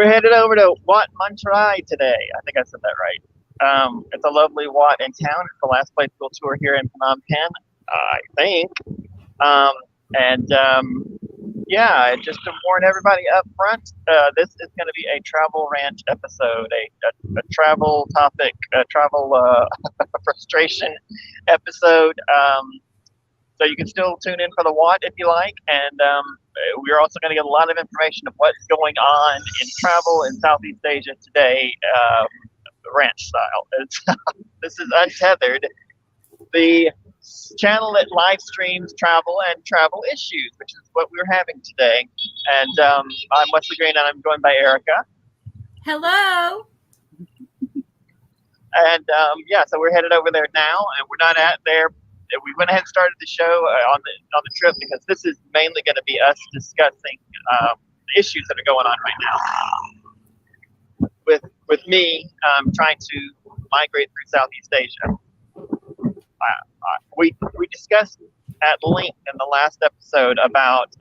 We're headed over to Wat Montrai today. I think I said that right. It's a lovely Wat in town. It's the last place we'll tour here in Phnom Penh, I think. Um, and yeah, just to warn everybody up front, this is going to be a travel rant episode, a travel topic, a travel frustration episode. So you can still tune in for the Wat if you like, and we're also going to get a lot of information of what's going on in travel in Southeast Asia today, rant style. This is Untethered, the channel that live streams travel and travel issues, which is what we're having today. And I'm Wesley Green, and I'm joined by Erica. Hello. And yeah, so we're headed over there now, and we're not at there. We went ahead and started the show on the trip because this is mainly going to be us discussing the issues that are going on right now. With me trying to migrate through Southeast Asia. We discussed at length in the last episode about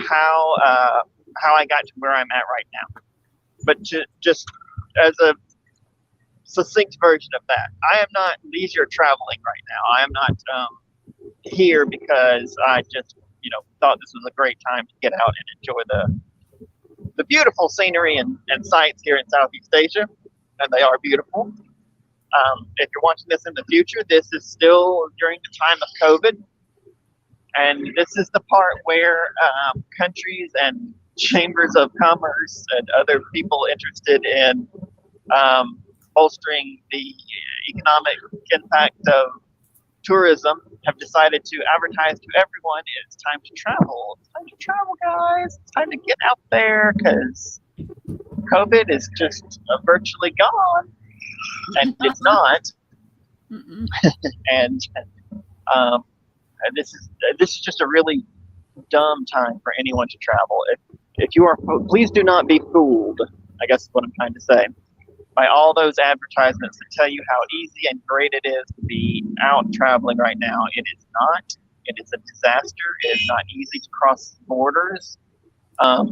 how I got to where I'm at right now. But just as a succinct version of that, I am not leisure traveling right now. I am not here because I just thought this was a great time to get out and enjoy the beautiful scenery and sights here in Southeast Asia, and they are beautiful. If you're watching this in the future, this is still during the time of COVID, and this is the part where countries and chambers of commerce and other people interested in bolstering the economic impact of tourism have decided to advertise to everyone it's time to travel. It's time to travel, guys. It's time to get out there because COVID is just virtually gone. And it's not. and this is just a really dumb time for anyone to travel. If you are, please do not be fooled, I guess is what I'm trying to say, by all those advertisements that tell you how easy and great it is to be out traveling right now. It is not. It is a disaster. It is not easy to cross borders. I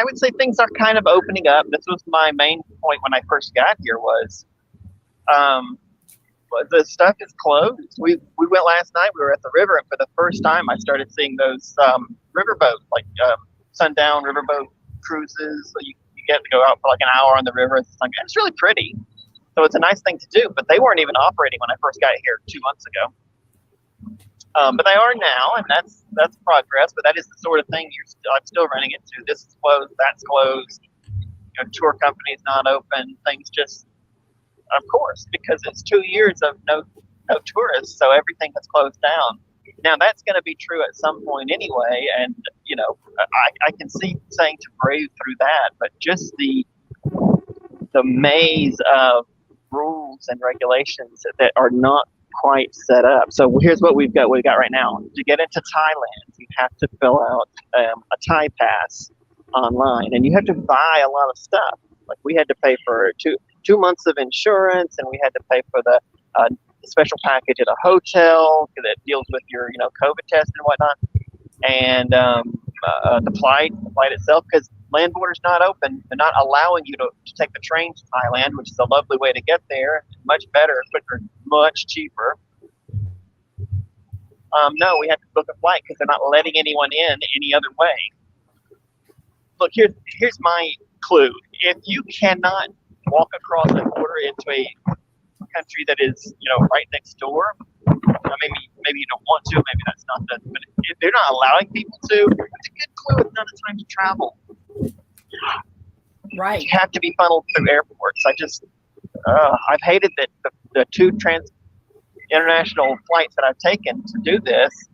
would say things are kind of opening up. This was my main point when I first got here was the stuff is closed. We went last night. We were at the river, and for the first time I started seeing those riverboat, like sundown riverboat cruises. So you get to go out for like an hour on the river. It's really pretty. So it's a nice thing to do, but they weren't even operating when I first got here 2 months ago. But they are now, and that's progress. But that is the sort of thing I'm still running into. This is closed, that's closed. Tour companies not open. Things just, of course, because it's 2 years of no tourists, so everything has closed down. Now that's going to be true at some point anyway, and I can see saying to brave through that, but just the maze of rules and regulations that are not quite set up. So here's what we've got. What we got right now: to get into Thailand, you have to fill out a Thai pass online, and you have to buy a lot of stuff. Like we had to pay for two months of insurance, and we had to pay for the special package at a hotel that deals with your COVID test and whatnot, and the flight itself, because land border's not open. They're not allowing you to take the train to Thailand, which is a lovely way to get there. Much better, quicker, much cheaper. No, we had to book a flight because they're not letting anyone in any other way. Look, here's my clue. If you cannot walk across the border into a country that is right next door, maybe you don't want to, maybe that's not the, but if they're not allowing people to, it's a good clue it's not a time to travel. Right. You have to be funneled through airports. I've hated that the two international flights that I've taken to do this,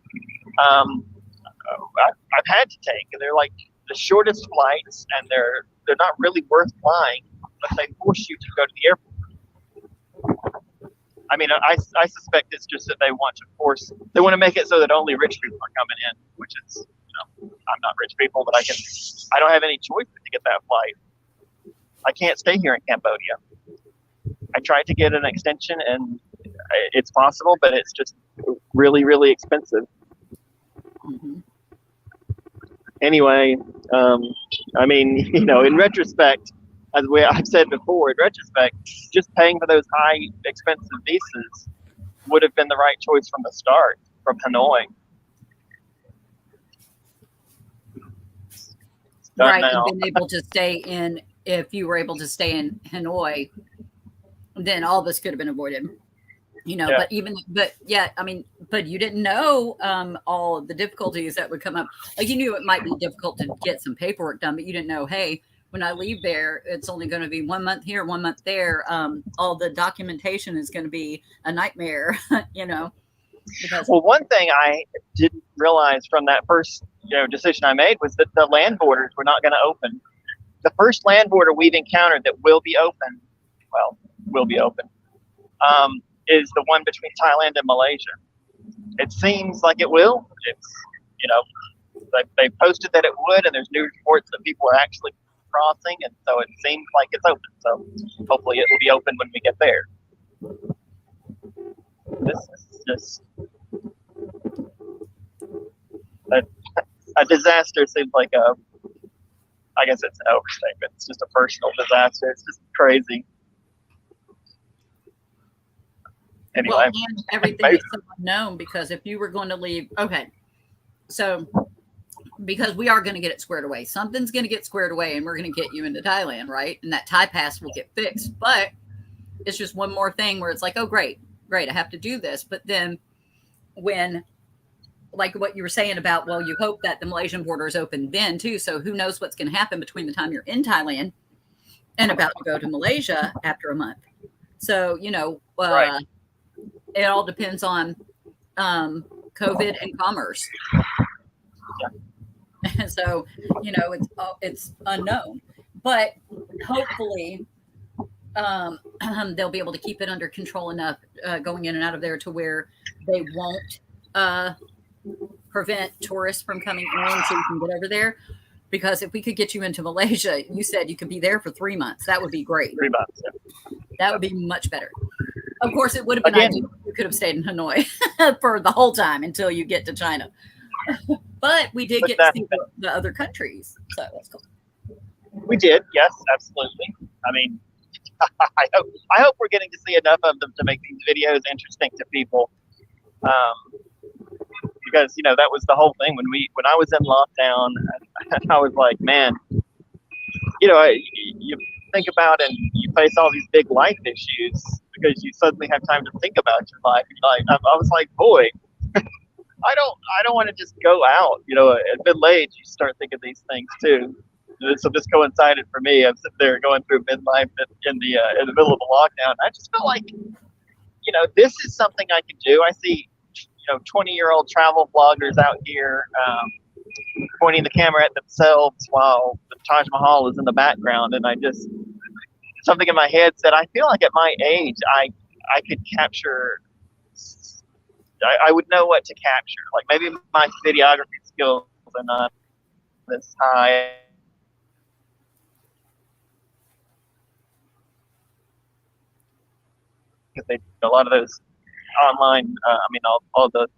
I've had to take, and they're like the shortest flights, and they're not really worth flying, but they force you to go to the airport. I mean, I suspect it's just that they want to make it so that only rich people are coming in, which is, I'm not rich people, but I don't have any choice but to get that flight. I can't stay here in Cambodia. I tried to get an extension, and it's possible, but it's just really, really expensive. Mm-hmm. Anyway, I mean, in retrospect, I've said before, in retrospect, just paying for those high expensive visas would have been the right choice from the start from Hanoi. It's done Right, now. and been able to stay in. If you were able to stay in Hanoi, then all this could have been avoided. Yeah. But you didn't know all of the difficulties that would come up. Like, you knew it might be difficult to get some paperwork done, but you didn't know, hey, when I leave there, it's only going to be 1 month here, 1 month there. All the documentation is going to be a nightmare, Because, Well, one thing I didn't realize from that first decision I made was that the land borders were not going to open. The first land border we've encountered that will be open, is the one between Thailand and Malaysia. It seems like it will. They posted that it would, and there's news reports that people are actually crossing, and so it seems like it's open. So hopefully it will be open when we get there. This is just a disaster. Seems like I guess it's an overstatement. It's just a personal disaster. It's just crazy. Anyway, well, and everything is so unknown, because if you were going to leave, okay, so because we are going to get it squared away, something's going to get squared away, and we're going to get you into Thailand, right? And that Thai pass will get fixed, but it's just one more thing where it's like, oh, great, I have to do this. But then when, like what you were saying about, well, you hope that the Malaysian border is open then too. So who knows what's going to happen between the time you're in Thailand and about to go to Malaysia after a month. So, right. It all depends on COVID and commerce. Yeah. So, it's unknown, but hopefully they'll be able to keep it under control enough going in and out of there to where they won't prevent tourists from coming in so you can get over there. Because if we could get you into Malaysia, you said you could be there for 3 months. That would be great. 3 months. Yeah. That would be much better. Of course, it would have been ideal if you could have stayed in Hanoi for the whole time until you get to China. But we did get to see the other countries. So that's cool. We did. Yes, absolutely. I mean, I hope we're getting to see enough of them to make these videos interesting to people. Because that was the whole thing when I was in lockdown. I was like, man, you think about and you face all these big life issues because you suddenly have time to think about your life. I was like, boy, I don't want to just go out. At middle age, you start thinking these things too. So this coincided for me. I'm sitting there going through midlife in the middle of the lockdown. I just felt like, this is something I can do. I see 20-year-old travel bloggers out here pointing the camera at themselves while the Taj Mahal is in the background, and something in my head said, I feel like at my age I could capture. I would know what to capture. Like maybe my videography skills are not this high. Because a lot of those online, all those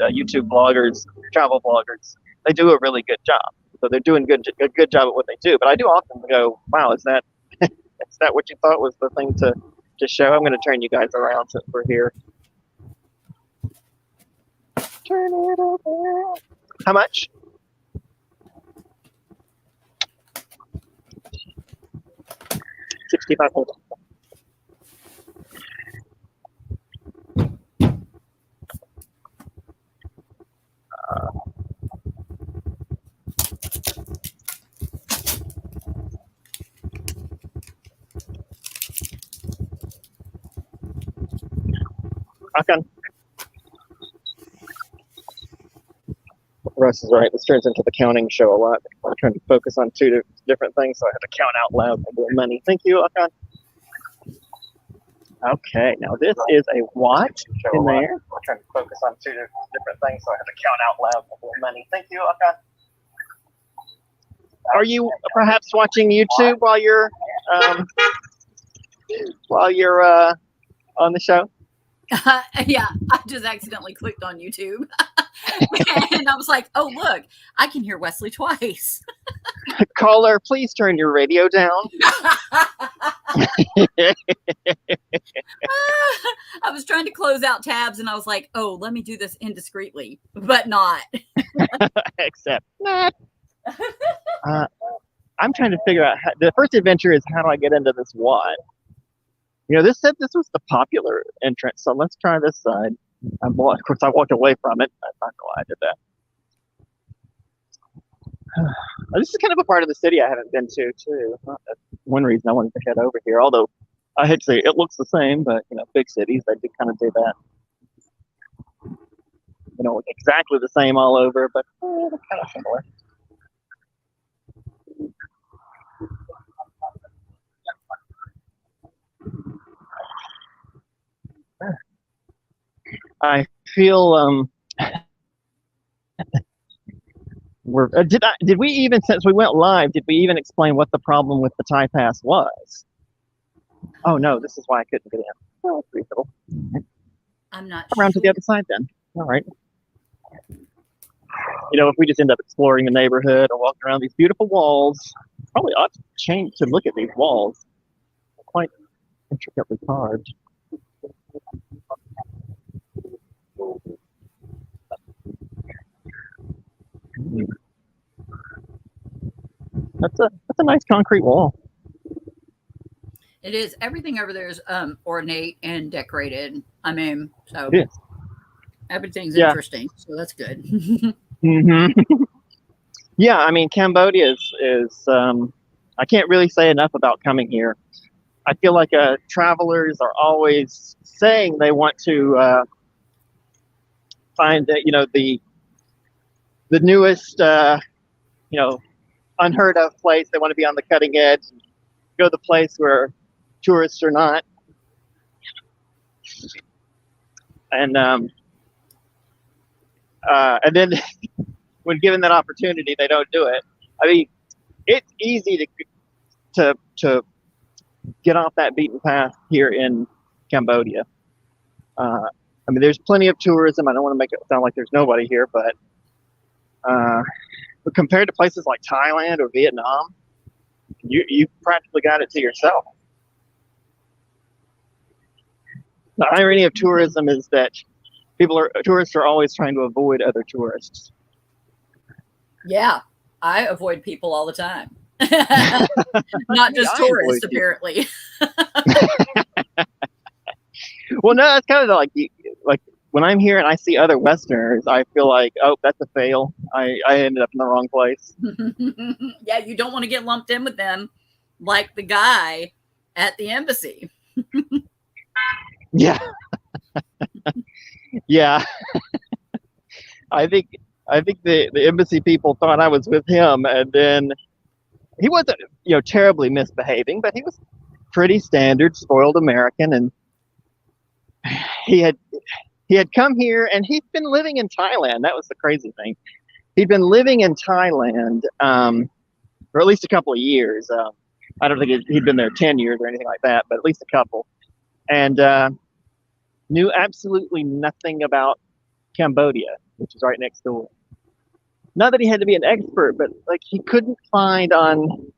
YouTube bloggers, travel bloggers, they do a really good job. So they're doing a good job at what they do. But I do often go, wow, is that what you thought was the thing to show? I'm going to turn you guys around since we're here. Turn it over. How much? $65. Okay. Russ is right. This turns into the counting show a lot. I'm trying to focus on two different things, so I have to count out loud for the money. Thank you, Akan. Okay, now this is a what in there? I'm trying to focus on two different things, so I have to count out loud for the money. Thank you, Akan. Are you perhaps watching YouTube while you're on the show? Yeah, I just accidentally clicked on YouTube. And I was like, oh, look, I can hear Wesley twice. Caller, please turn your radio down. I was trying to close out tabs and I was like, oh, let me do this indiscreetly, but not. Except not. I'm trying to figure out the first adventure is how do I get into this wad? This said this was the popular entrance, so let's try this side. Of course, I walked away from it. I don't know why I did that. This is kind of a part of the city I haven't been to, too. That's one reason I wanted to head over here. Although I hate to say it looks the same, but big cities they do kind of do that. Exactly the same all over, but they're kind of similar. I feel did we even, since we went live, did we even explain what the problem with the Thai pass was? Oh no, this is why I couldn't get in. Oh, that's reasonable. I'm not around to the other side then. All right. If we just end up exploring the neighborhood or walking around these beautiful walls, probably ought to change to look at these walls. They're quite intricately carved. That's a nice concrete wall. It is. Everything over there is ornate and decorated. I mean, so it is. Everything's interesting. So that's good. Mm-hmm. Yeah, I mean, Cambodia is I can't really say enough about coming here. I feel like travelers are always saying they want to find the newest unheard of place. They want to be on the cutting edge, go to the place where tourists are not. And then when given that opportunity, they don't do it. I mean, it's easy to get off that beaten path here in Cambodia. I mean, there's plenty of tourism. I don't want to make it sound like there's nobody here, but compared to places like Thailand or Vietnam, you practically got it to yourself. The irony of tourism is that tourists are always trying to avoid other tourists. Yeah, I avoid people all the time. Not just tourists, apparently. Well, no, it's kind of like when I'm here and I see other Westerners, I feel like, oh, that's a fail. I ended up in the wrong place. Yeah, you don't want to get lumped in with them like the guy at the embassy. Yeah. Yeah. I think the embassy people thought I was with him, and then he wasn't, terribly misbehaving, but he was pretty standard, spoiled American, and he had come here, and he'd been living in Thailand. That was the crazy thing. He'd been living in Thailand for at least a couple of years. I don't think he'd been there 10 years or anything like that, but at least a couple. And knew absolutely nothing about Cambodia, which is right next door. Not that he had to be an expert, but like he couldn't find on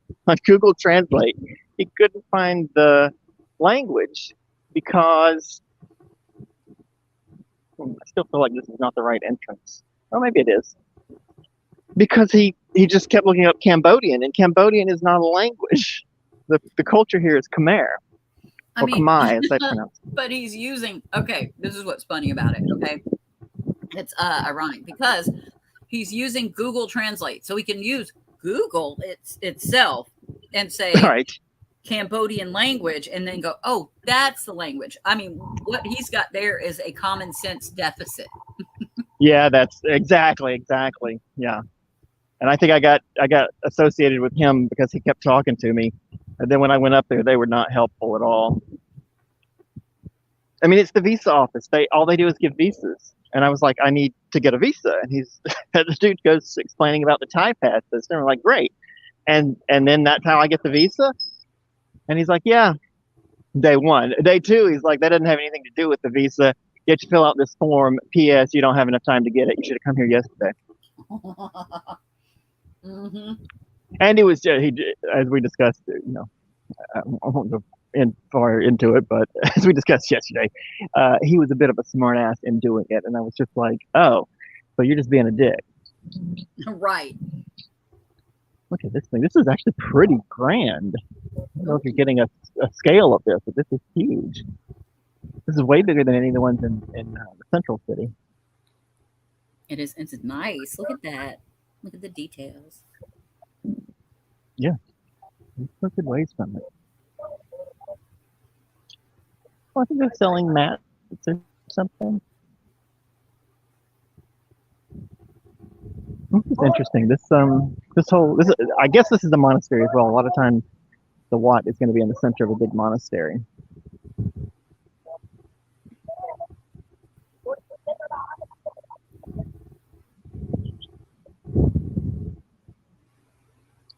Google Translate, he couldn't find the language because I still feel like this is not the right entrance. Or maybe it is. Because he just kept looking up Cambodian, and Cambodian is not a language. The culture here is Khmer. Or Khmer, as they pronounce it. But he's using, okay, this is what's funny about it, okay? It's ironic because he's using Google Translate. So he can use Google itself and say Cambodian language and then go, oh, that's the language. I mean, what he's got there is a common sense deficit. Yeah, that's exactly. Yeah. And I think I got associated with him because he kept talking to me. And then when I went up there, they were not helpful at all. I mean, it's the visa office. All they do is give visas. And I was like, I need to get a visa. And the dude goes explaining about the Thai pass system. I'm like, great. And then that's how I get the visa? And he's like, yeah. Day one. Day two, he's like, that doesn't have anything to do with the visa. You have to fill out this form. P.S. You don't have enough time to get it. You should have come here yesterday. Mm-hmm. And he was, as we discussed, I won't go far into it, but as we discussed yesterday, he was a bit of a smartass in doing it. And I was just like, oh, so you're just being a dick. Right. Look at this thing. This is actually pretty grand. I don't know if you're getting a scale of this, but this is huge. This is way bigger than any of the ones in the central city. It is. It's nice. Look at that. Look at the details. Yeah. Look at ways from it. Well, I think they're selling mats or something. This is interesting. This I guess this is a monastery as well. A lot of times the Wat is going to be in the center of a big monastery.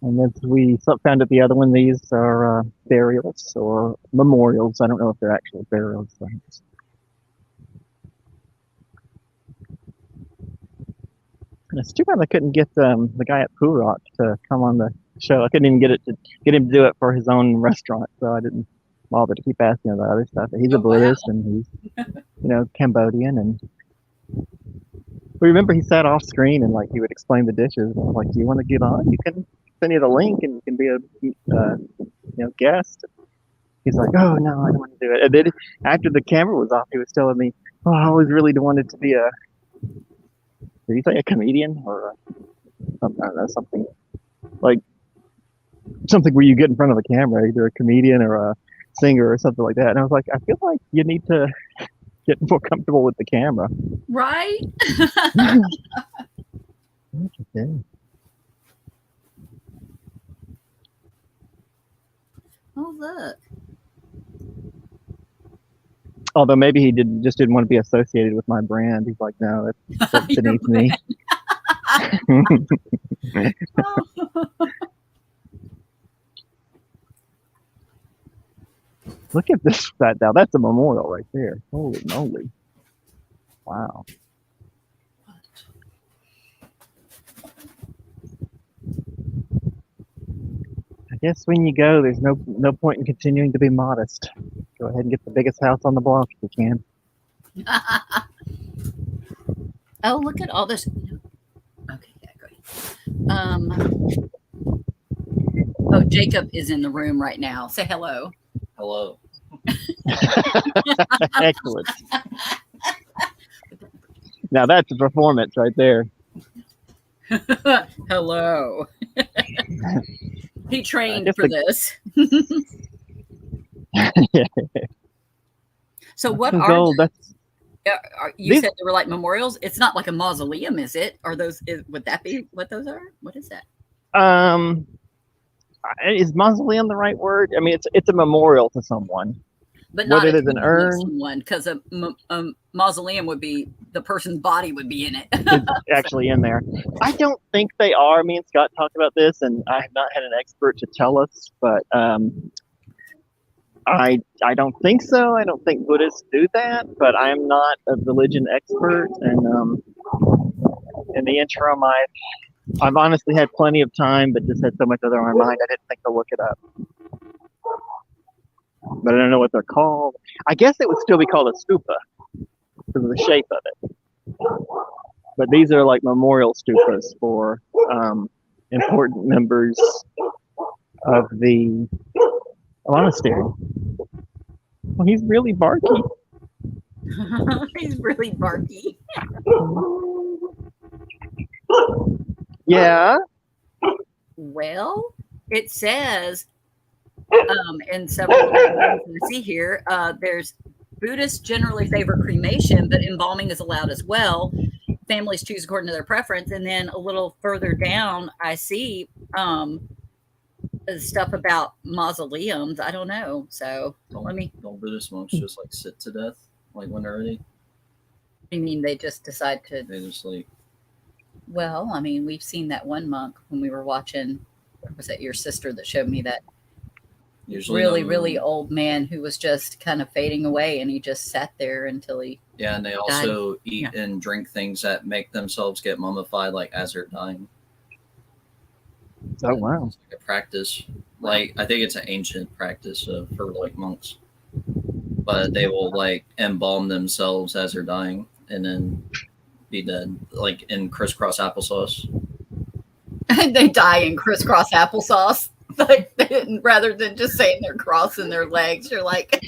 And as we found at the other one, these are burials or memorials. I don't know if they're actual burial sites. And it's too bad I couldn't get the guy at Purok to come on the show. I couldn't even get him to do it for his own restaurant, so I didn't bother to keep asking about other stuff. He's a Buddhist and he's Cambodian, and remember he sat off screen and like he would explain the dishes. And I was like, "Do you want to get on? You can send you the link and you can be a guest." He's like, "Oh no, I don't want to do it." And then after the camera was off, he was telling me, "Oh, I always really wanted to be did he say a comedian or something? I don't know, something like something where you get in front of the camera, either a comedian or a singer or something like that." And I was like, I feel like you need to get more comfortable with the camera. Right? Okay. Oh, look. Although maybe he didn't want to be associated with my brand. He's like, no, that's beneath me. Look at this now. That's a memorial right there. Holy moly. Wow. I guess when you go, there's no point in continuing to be modest. Go ahead and get the biggest house on the block if you can. Oh, look at all this. Okay, yeah, go ahead. Oh, Jacob is in the room right now. Say hello. Hello. Excellent. Now that's a performance right there. Hello. He trained for this. So what are you said they were like memorials? It's not like a mausoleum, is it? Are those? Would that be what those are? What is that? Is mausoleum the right word? I mean, it's a memorial to someone. But not whether it is an urn, someone, because a mausoleum would be the person's body would be in it. It's actually in there. I don't think they are. Me and Scott talked about this, and I have not had an expert to tell us, but I don't think so. I don't think Buddhists do that, but I'm not a religion expert, and in the interim, I've honestly had plenty of time, but just had so much other on my mind, I didn't think to look it up. But I don't know what they're called. I guess it would still be called a stupa because of the shape of it. But these are like memorial stupas for important members of the monastery. Well, he's really barky. He's really barky. Yeah. Well, it says in several things you see here, there's Buddhists generally favor cremation, but embalming is allowed as well. Families choose according to their preference. And then a little further down, I see stuff about mausoleums. I don't know. So don't Buddhist monks just like sit to death like when they're ready? I mean, they just decide to. They just sleep. Well, I mean, we've seen that one monk when we were watching. Or was that your sister that showed me that Usually, really old man who was just kind of fading away, and he just sat there until he. Yeah, and they also eat and drink things that make themselves get mummified, like as they're dying. Oh wow! It's like a practice. Like I think it's an ancient practice for like monks, but they will like embalm themselves as they're dying and then be dead, like in crisscross applesauce. They die in crisscross applesauce. Like rather than just saying they're crossing their legs, you're like,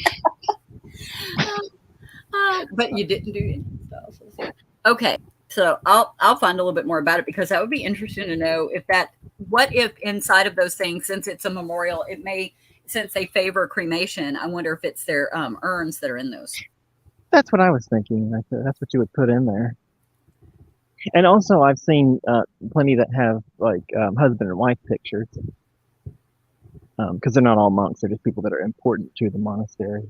but you didn't do any stuff. Okay, so I'll find a little bit more about it because that would be interesting to know what if inside of those things, since it's a memorial, since they favor cremation, I wonder if it's their urns that are in those. That's what I was thinking. That's what you would put in there. And also, I've seen plenty that have like husband and wife pictures. Because they're not all monks; they're just people that are important to the monastery.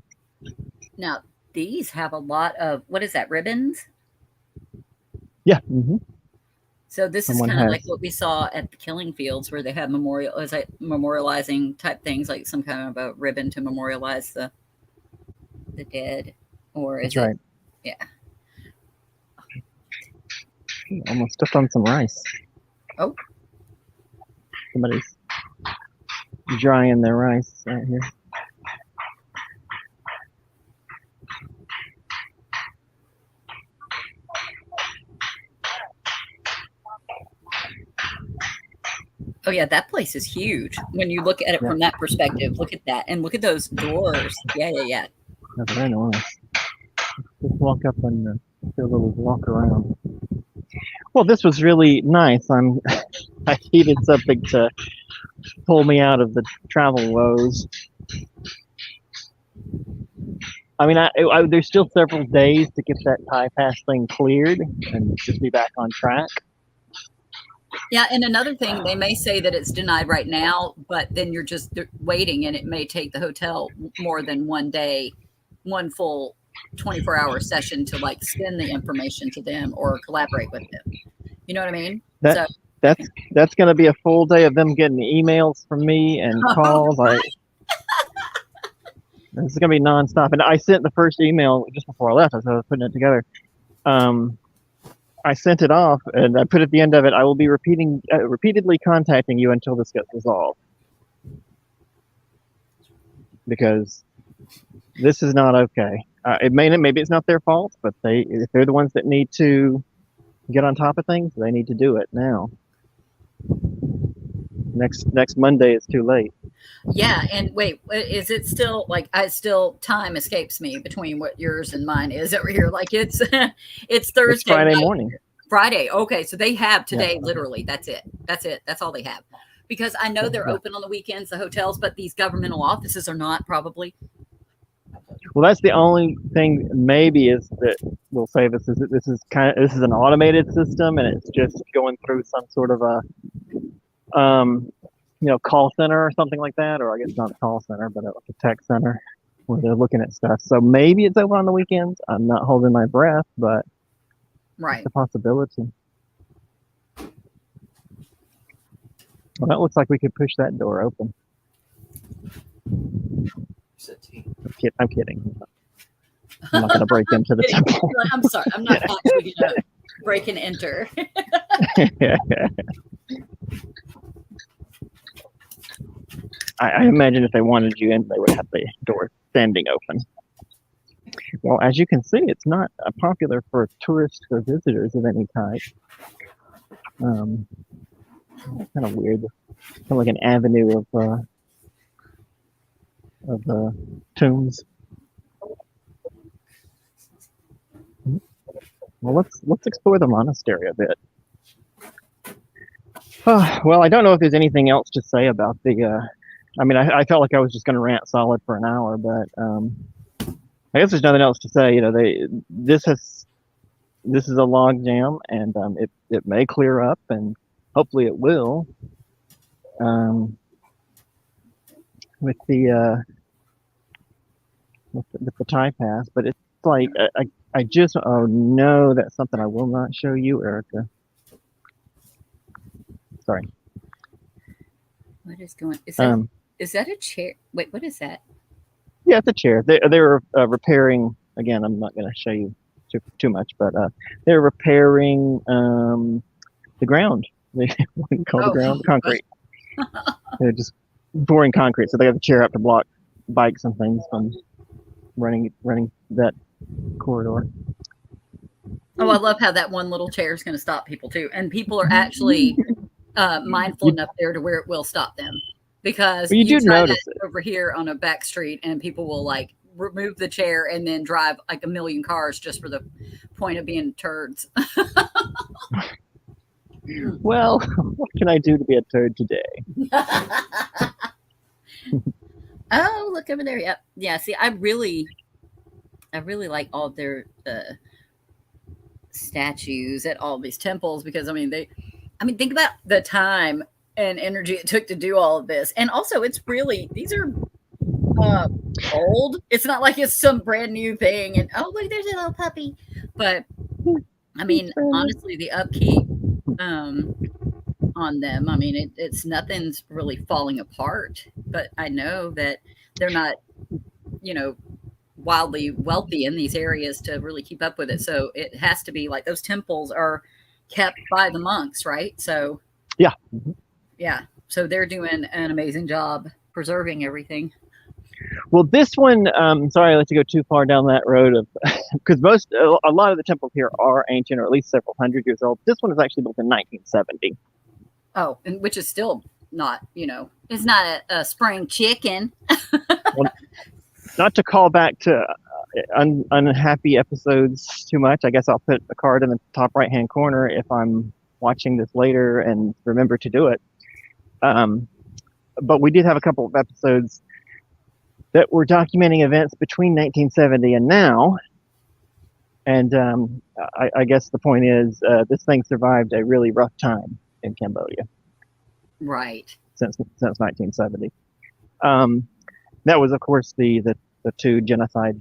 Now, these have a lot of what is that? Ribbons? Yeah. Mm-hmm. So this is kind of like what we saw at the killing fields, where they have memorializing type things, like some kind of a ribbon to memorialize the dead, or is That's right. Yeah. Almost stepped on some rice. Oh. Somebody's drying their rice right here. Oh yeah, that place is huge. When you look at it from that perspective, look at that, and look at those doors. Yeah. That's very nice. Just walk up and do a little walk around. Well, this was really nice. I needed something to pull me out of the travel woes. I mean, there's still several days to get that Thai pass thing cleared and just be back on track. Yeah, and another thing, they may say that it's denied right now, but then you're just waiting, and it may take the hotel more than one day, one full 24-hour session to like send the information to them or collaborate with them. You know what I mean? That's going to be a full day of them getting emails from me and calls. This is going to be nonstop. And I sent the first email just before I left. As I was putting it together. I sent it off, and I put at the end of it, I will be repeatedly contacting you until this gets resolved. Because this is not okay. Maybe it's not their fault, but if they're the ones that need to get on top of things, they need to do it now. Next Monday is too late. Yeah, and wait, is it still like time escapes me between what yours and mine is over here? Like it's Thursday. It's Friday morning. Friday. Okay, so they have today. Literally, that's it. That's all they have. Because I know they're open on the weekends, the hotels, but these governmental offices are not probably. Well, that's the only thing maybe is that will save us is that this is an automated system, and it's just going through some sort of a call center or something like that, or I guess not a call center, but a tech center where they're looking at stuff. So maybe it's open on the weekends. I'm not holding my breath, but it's a possibility. Well, that looks like we could push that door open. I'm kidding. I'm not going to break into the temple. I'm sorry. I'm not actually going to break and enter. I imagine if they wanted you in, they would have the door standing open. Well, as you can see, it's not popular for tourists or visitors of any type. It's kind of weird. Kind of like an avenue of tombs. Well, let's explore the monastery a bit. Well, I don't know if there's anything else to say about the. I felt like I was just going to rant solid for an hour, but I guess there's nothing else to say. This is a log jam, and it may clear up, and hopefully it will. With the Thai pass, but it's like I just no, that's something I will not show you, Erica. Sorry. What is going? Is that Is that a chair? Wait, what is that? Yeah, it's a chair. They were repairing. Again, I'm not going to show you too much, but they're repairing the ground. They what do you call the ground? Concrete. They're just pouring concrete, so they have a chair up to block bikes and things from running that corridor. Oh, I love how that one little chair is going to stop people too, and people are actually mindful enough there to where it will stop them, because Well, you do try notice that it. over here on a back street, and people will like remove the chair and then drive like a million cars just for the point of being turds. Well, what can I do to be a turd today? Oh, look over there. Yep. Yeah. See, I really like all their statues at all these temples, because I mean, think about the time and energy it took to do all of this, and also it's really, these are old. It's not like it's some brand new thing. And oh, look, there's a little puppy. But I mean, honestly, the upkeep on them, I mean, it's nothing's really falling apart. But I know that they're not, you know, wildly wealthy in these areas to really keep up with it. So it has to be like those temples are kept by the monks, right? So Yeah. yeah. So they're doing an amazing job preserving everything. Well, this one, sorry I let you go too far down that road of, because a lot of the temples here are ancient, or at least several hundred years old. This one was actually built in 1970. Oh, and which is still not, it's not a spring chicken. Well, not to call back to unhappy episodes too much, I guess I'll put a card in the top right-hand corner if I'm watching this later and remember to do it. But we did have a couple of episodes that were documenting events between 1970 and now. And I guess the point is, this thing survived a really rough time in Cambodia. Right. Since 1970. That was, of course, the two genocide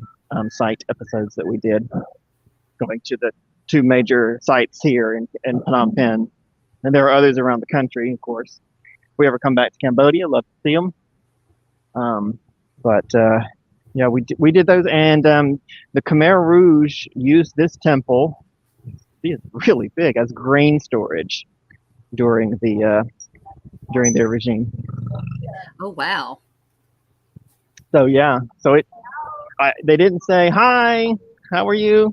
site episodes that we did, going to the two major sites here in Phnom Penh. And there are others around the country, of course. If we ever come back to Cambodia, love to see them. But yeah, we did those, and the Khmer Rouge used this temple. It's really big, as grain storage during their regime. Oh wow. So yeah, so they didn't say hi, how are you?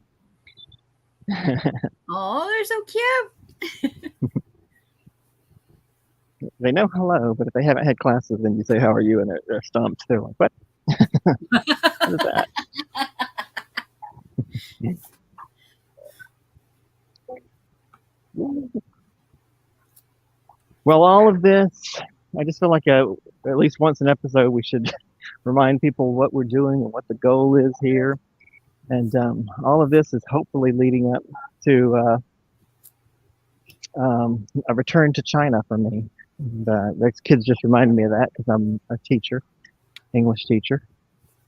Oh, they're so cute. They know hello, but if they haven't had classes, then you say how are you, and they're stumped. They're like, what? What is that? Well, all of this, I just feel like at least once an episode we should remind people what we're doing and what the goal is here. And all of this is hopefully leading up to a return to China for me. And, those kids just reminded me of that because I'm a teacher, English teacher.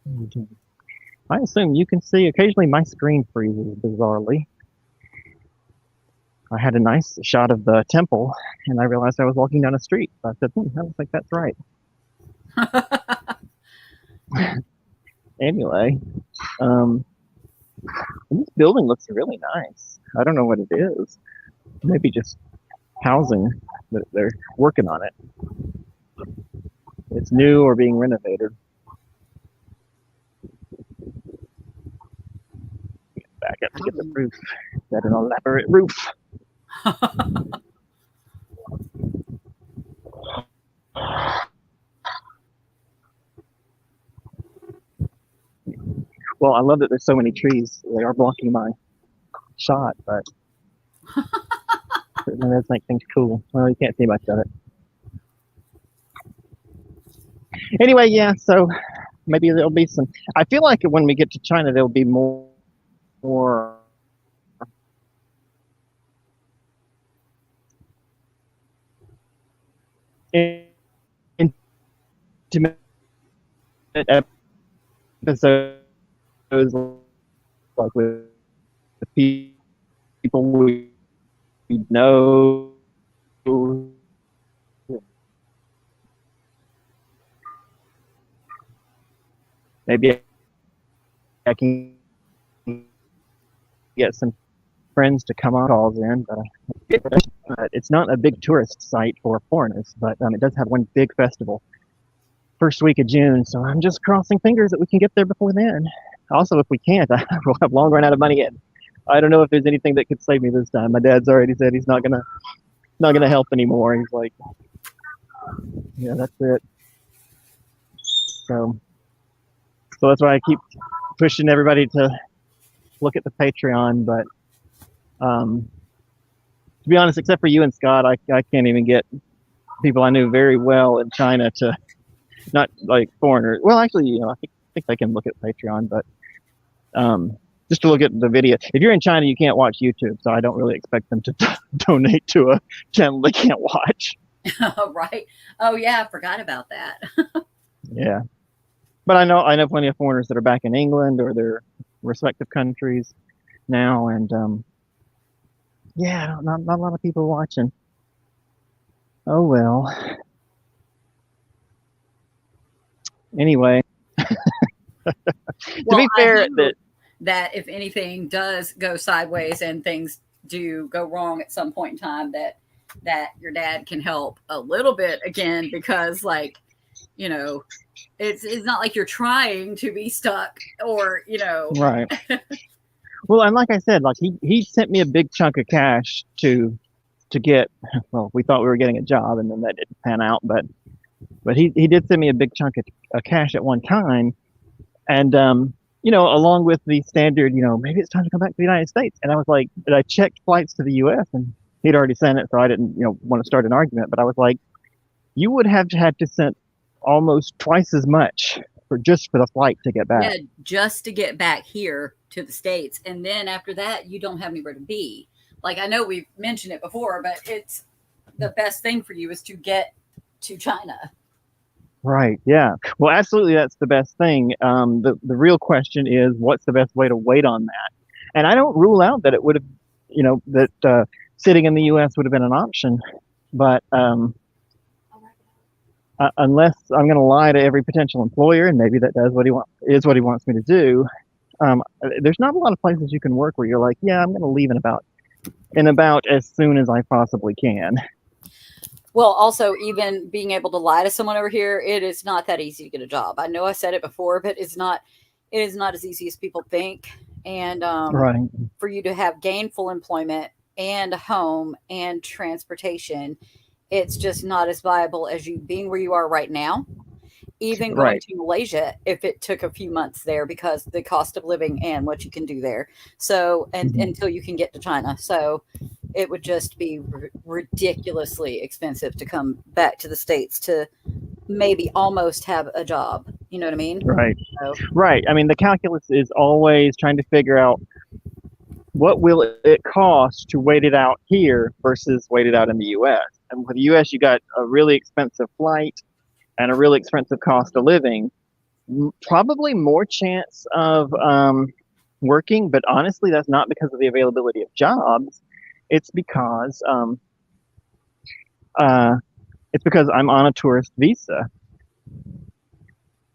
And, I assume you can see occasionally my screen freezes bizarrely. I had a nice shot of the temple, and I realized I was walking down a street. So I said, I don't think that's right. Anyway, this building looks really nice. I don't know what it is. Maybe just housing, but they're working on it. It's new or being renovated. Back up to get the roof. Got an elaborate roof. Well, I love that there's so many trees. They are blocking my shot, but it does make things cool. Well, you can't see much of it. Anyway, yeah, so maybe there'll be some. I feel like when we get to China, there'll be more intimate episodes, like with the people we know. maybe I can get some friends to come on calls in, but it's not a big tourist site for foreigners, but it does have one big festival first week of June, so I'm just crossing fingers that we can get there before then. Also, if we can't, I will have long run out of money in. I don't know if there's anything that could save me this time. My dad's already said he's not gonna help anymore. He's like, yeah, that's it. So that's why I keep pushing everybody to look at the Patreon, but to be honest, except for you and Scott, I can't even get people I knew very well in China to, not like foreigners. Well, actually, I think they can look at Patreon, but just to look at the video. If you're in China, you can't watch YouTube, so I don't really expect them to donate to a channel they can't watch. Right. Oh yeah, I forgot about that. Yeah, but I know plenty of foreigners that are back in England or their respective countries now, and yeah, not a lot of people watching. Oh well. Anyway, to be fair, that if anything does go sideways and things do go wrong at some point in time, that your dad can help a little bit again, because it's not like you're trying to be stuck or right. Well, and like I said, like he sent me a big chunk of cash to get. Well, we thought we were getting a job, and then that didn't pan out. But he did send me a big chunk of cash at one time, and along with the standard, maybe it's time to come back to the United States. And I was like, I checked flights to the U.S. and he'd already sent it, so I didn't want to start an argument. But I was like, you would have had to send almost twice as much for the flight to get back. Yeah, just to get back here to the States. And then after that, you don't have anywhere to be. Like, I know we've mentioned it before, but it's the best thing for you is to get to China. Right. Yeah. Well, absolutely. That's the best thing. The real question is, what's the best way to wait on that? And I don't rule out that it would have, that sitting in the U.S. would have been an option, but unless I'm going to lie to every potential employer, and maybe that is what he wants me to do. There's not a lot of places you can work where you're like, yeah, I'm going to leave in about as soon as I possibly can. Well, also, even being able to lie to someone over here, it is not that easy to get a job. I know I said it before, but it is not as easy as people think. And right. For you to have gainful employment and a home and transportation, it's just not as viable as you being where you are right now. Even going to Malaysia, if it took a few months there, because the cost of living and what you can do there. So, until you can get to China. So it would just be ridiculously expensive to come back to the States to maybe almost have a job. You know what I mean? Right. So. Right. I mean, the calculus is always trying to figure out what will it cost to wait it out here versus wait it out in the U.S. And with the U.S., you got a really expensive flight and a really expensive cost of living, probably more chance of working. But honestly, that's not because of the availability of jobs. It's because I'm on a tourist visa.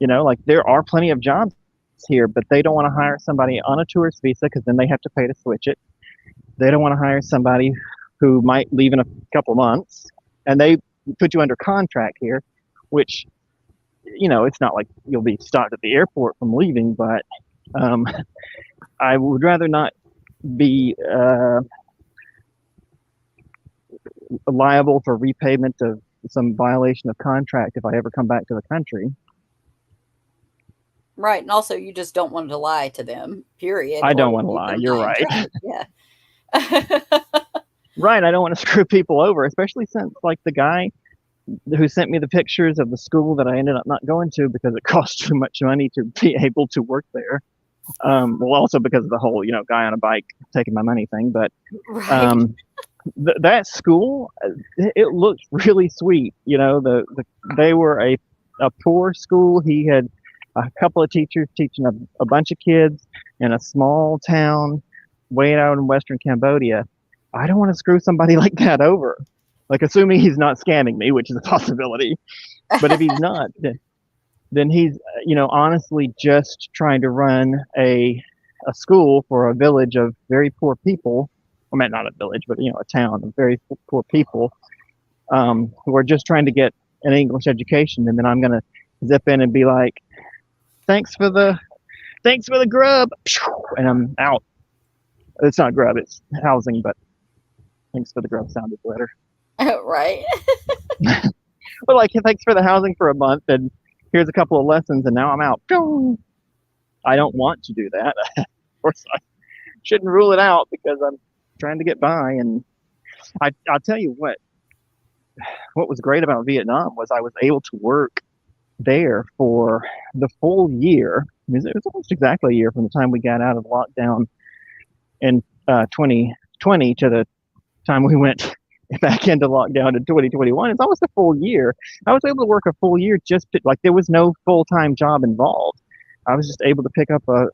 Like there are plenty of jobs here, but they don't want to hire somebody on a tourist visa because then they have to pay to switch it. They don't want to hire somebody who might leave in a couple months, and they put you under contract here, which, it's not like you'll be stopped at the airport from leaving, but I would rather not be liable for repayment of some violation of contract if I ever come back to the country. Right. And also, you just don't want to lie to them, period. I don't want to lie. You're right. Yeah. Right. I don't want to screw people over, especially since, like, the guy who sent me the pictures of the school that I ended up not going to because it cost too much money to be able to work there. Well, also because of the whole, guy on a bike taking my money thing. But right. That school, it looked really sweet. They were a poor school. He had a couple of teachers teaching a bunch of kids in a small town way out in Western Cambodia. I don't want to screw somebody like that over. Like, assuming he's not scamming me, which is a possibility. But if he's not, then he's, honestly just trying to run a school for a village of very poor people. I mean, not a village, but a town of very poor people, who are just trying to get an English education. And then I'm gonna zip in and be like, "Thanks for the grub," and I'm out. It's not grub, it's housing, but thanks for the grub sounded better. Right. But like, thanks for the housing for a month, and here's a couple of lessons, and now I'm out. I don't want to do that. Of course, I shouldn't rule it out because I'm trying to get by. And I'll tell you what was great about Vietnam was I was able to work there for the full year. It was almost exactly a year from the time we got out of lockdown in 2020 to the time we went back into lockdown in 2021. It's almost a full year. I was able to work a full year like there was no full-time job involved. I was just able to pick up a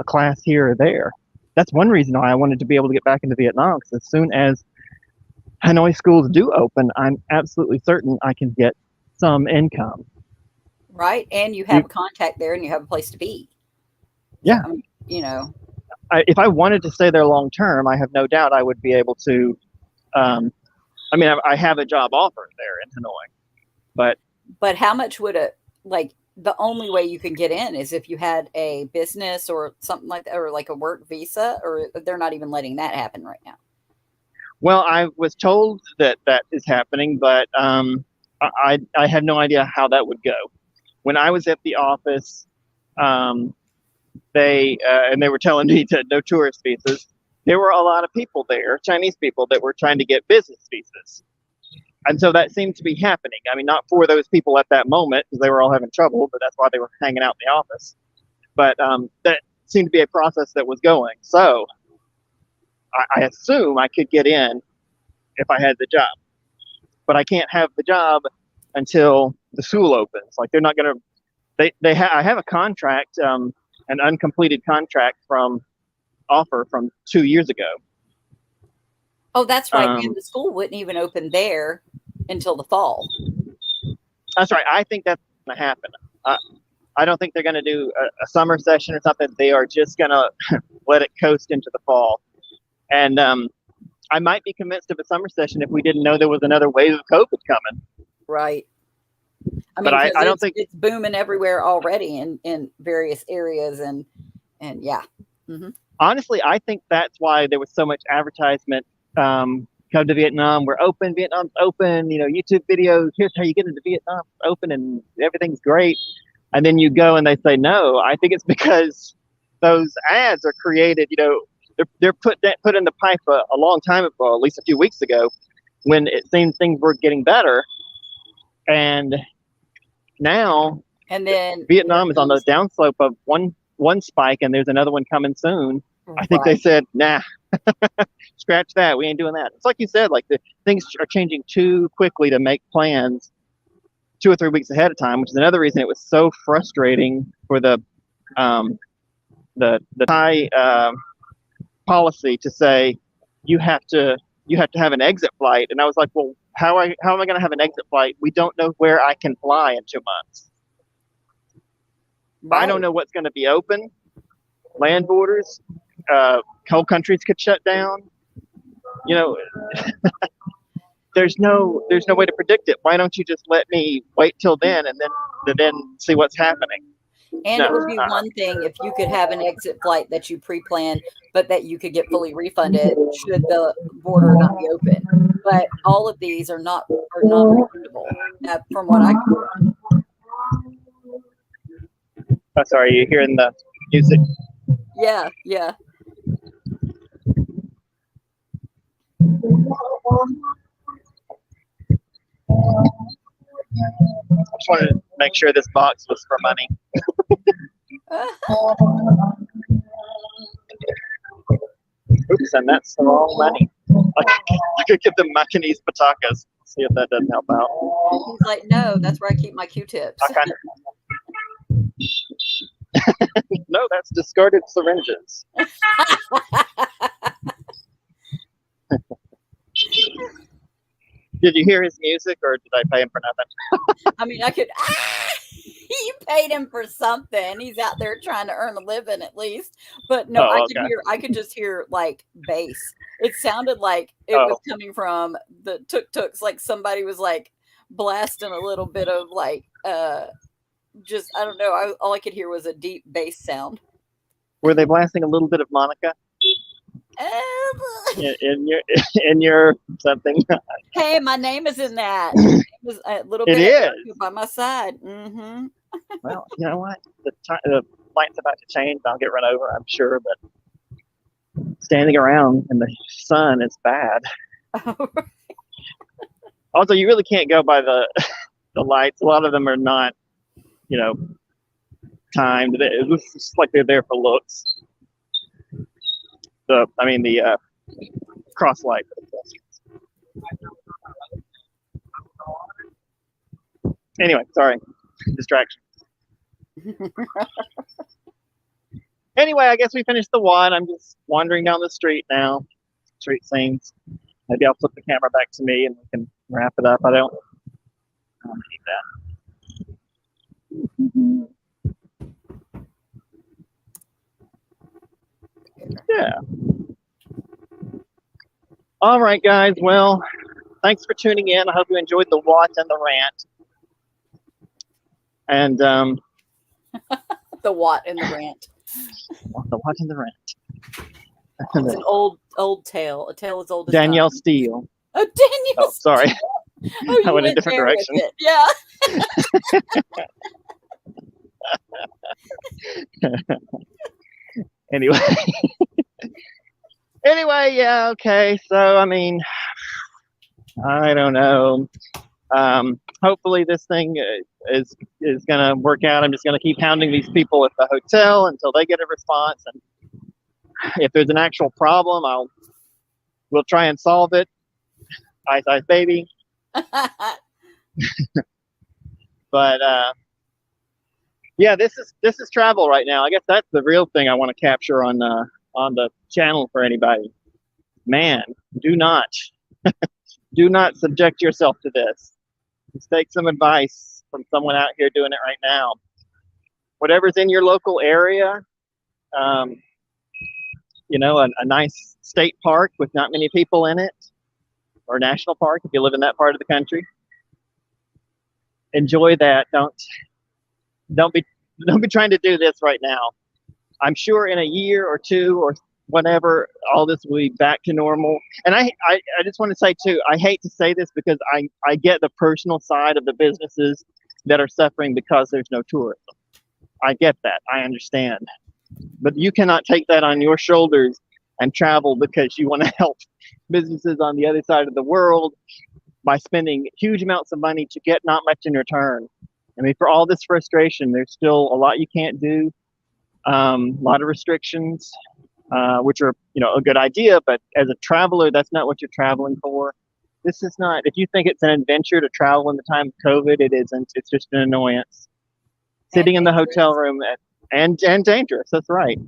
class here or there. That's one reason why I wanted to be able to get back into Vietnam, because as soon as Hanoi schools do open, I'm absolutely certain I can get some income. Right. And you have a contact there and you have a place to be. Yeah. If I wanted to stay there long term, I have no doubt I would be able to. I have a job offer there in Hanoi, but how much would the only way you can get in is if you had a business or something like that, or like a work visa, or they're not even letting that happen right now? Well, I was told that is happening, but I have no idea how that would go. When I was at the office, they were telling me that no tourist visas. There were a lot of people there, Chinese people, that were trying to get business visas. And so that seemed to be happening. I mean, not for those people at that moment, because they were all having trouble, but that's why they were hanging out in the office. But that seemed to be a process that was going. So I assume I could get in if I had the job. But I can't have the job until the school opens. Like, they're not going to... I have a contract, an uncompleted contract offer from 2 years ago. Oh, that's right. And the school wouldn't even open there until the fall. That's right. I think that's going to happen. I don't think they're going to do a summer session or something. They are just going to let it coast into the fall. And I might be convinced of a summer session if we didn't know there was another wave of COVID coming. Right. I mean, but I don't think it's booming everywhere already in various areas. And yeah. Mm-hmm. Honestly, I think that's why there was so much advertisement. Come to Vietnam. We're open. Vietnam's open. YouTube videos. Here's how you get into Vietnam. It's open and everything's great. And then you go and they say no. I think it's because those ads are created. They're put in the pipe a long time ago, at least a few weeks ago, when it seemed things were getting better. And now, then Vietnam is on the downslope of one spike, and there's another one coming soon. I think they said, nah, scratch that. We ain't doing that. It's like you said, like the things are changing too quickly to make plans 2 or 3 weeks ahead of time, which is another reason it was so frustrating for the Thai policy to say you have to have an exit flight. And I was like, well, how am I going to have an exit flight? We don't know where I can fly in 2 months. Right. I don't know what's going to be open. Land borders. Whole countries could shut down. There's no way to predict it. Why don't you just let me wait till then and then see what's happening? And it would be one thing if you could have an exit flight that you pre-planned, but that you could get fully refunded should the border not be open. But all of these are not refundable, from what I can. Oh, sorry, you're hearing the music? Yeah. I just wanted to make sure this box was for money. Oops, and that's the wrong money. I could give them Macanese patakas. See if that doesn't help out. He's like, no, that's where I keep my Q-tips. No, that's discarded syringes. Did you hear his music, or did I pay him for nothing? I mean, I could. You paid him for something. He's out there trying to earn a living at least. But no, Oh, okay. I could just hear like bass. It sounded like it was coming from the tuk-tuks, like somebody was like blasting a little bit of like just I don't know. All I could hear was a deep bass sound. Were they blasting a little bit of Monica in your something? Hey, my name is in that. It a little bit is by my side. Mm-hmm. Well, you know what? The light's about to change. I'll get run over, I'm sure. But standing around in the sun is bad. Also, you really can't go by the lights. A lot of them are not, timed. It looks just like they're there for looks. The cross light. Anyway, sorry, distraction. Anyway, I guess we finished the one. I'm just wandering down the street now. Street scenes. Maybe I'll flip the camera back to me and we can wrap it up. I don't need that. Yeah. All right, guys. Well, thanks for tuning in. I hope you enjoyed the watch and the rant. And the what and the rant. The watch and the rant. It's an old tale. A tale as old as Danielle time. Steele. Oh, Danielle. Oh, sorry. Oh, I went in a different direction. Yeah. Anyway. Yeah, okay. So, I don't know. Hopefully this thing is going to work out. I'm just going to keep hounding these people at the hotel until they get a response. And if there's an actual problem, we'll try and solve it. Ice, baby. But yeah, this is travel right now. I guess that's the real thing I want to capture on the channel for anybody. Man, do not subject yourself to this. Just take some advice from someone out here doing it right now. Whatever's in your local area, a nice state park with not many people in it, or national park if you live in that part of the country. Enjoy that. Don't be trying to do this right now. I'm sure in a year or two or whatever, all this will be back to normal. And I just want to say too, I hate to say this because I get the personal side of the businesses that are suffering because there's no tourism. I get that. I understand. But you cannot take that on your shoulders and travel because you want to help businesses on the other side of the world by spending huge amounts of money to get not much in return. For all this frustration, there's still a lot you can't do. A lot of restrictions, which are, a good idea, but as a traveler, that's not what you're traveling for. This is not, if you think it's an adventure to travel in the time of COVID, it isn't. It's just an annoyance. Sitting in the hotel room and dangerous. That's right.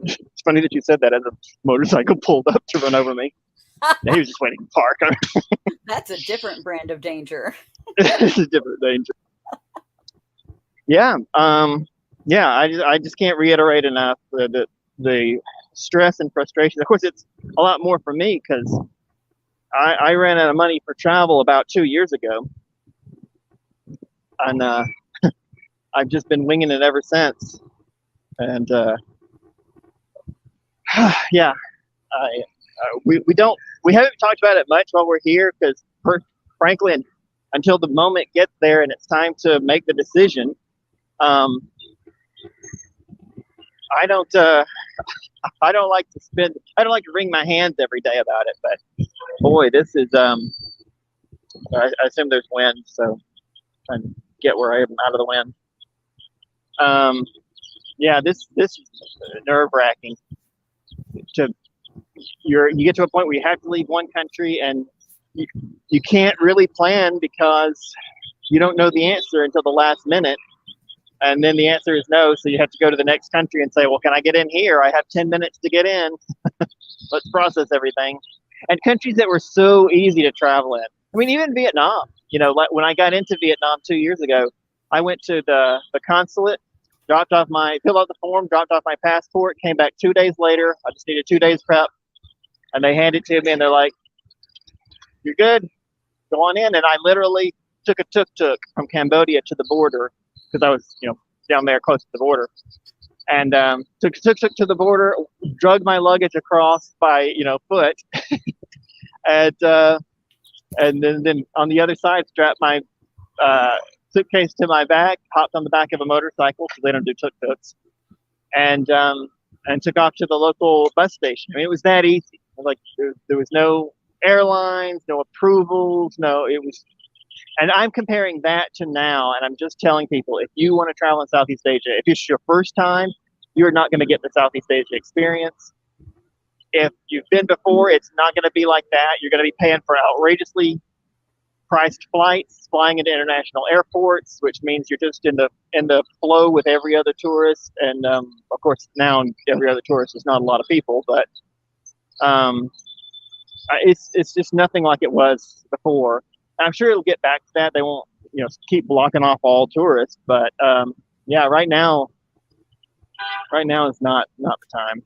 It's funny that you said that as a motorcycle pulled up to run over me. Yeah, he was just waiting to park. That's a different brand of danger. It's a different danger. Yeah. I just can't reiterate enough the stress and frustration. Of course, it's a lot more for me because I ran out of money for travel about 2 years ago. And I've just been winging it ever since. And yeah, we haven't talked about it much while we're here because frankly, until the moment gets there and it's time to make the decision, I don't like to wring my hands every day about it, but boy, this is I assume there's wind, so trying to get where I am out of the wind. Yeah, this is nerve-wracking. You get to a point where you have to leave one country and you can't really plan because you don't know the answer until the last minute. And then the answer is no, so you have to go to the next country and say, well, can I get in here? I have 10 minutes to get in. Let's process everything. And countries that were so easy to travel in. Even Vietnam, like when I got into Vietnam 2 years ago, I went to the consulate, filled out the form, dropped off my passport, came back 2 days later. I just needed 2 days prep, and they handed it to me, and they're like, "You're good, go on in." And I literally took a tuk-tuk from Cambodia to the border because I was, down there close to the border, and took a tuk-tuk to the border, drug my luggage across by foot, and then on the other side strapped my suitcase to my back, hopped on the back of a motorcycle because they don't do tuk-tuks, and took off to the local bus station. I mean, it was that easy. Like there was no airlines, no approvals, it was. And I'm comparing that to now, and I'm just telling people, if you want to travel in Southeast Asia, if it's your first time, you're not going to get the Southeast Asia experience. If you've been before, it's not going to be like that. You're going to be paying for outrageously priced flights, flying into international airports, which means you're just in the flow with every other tourist. And of course, now every other tourist is not a lot of people, but it's just nothing like it was before. I'm sure it'll get back to that. They won't, keep blocking off all tourists. But yeah, right now is not the time.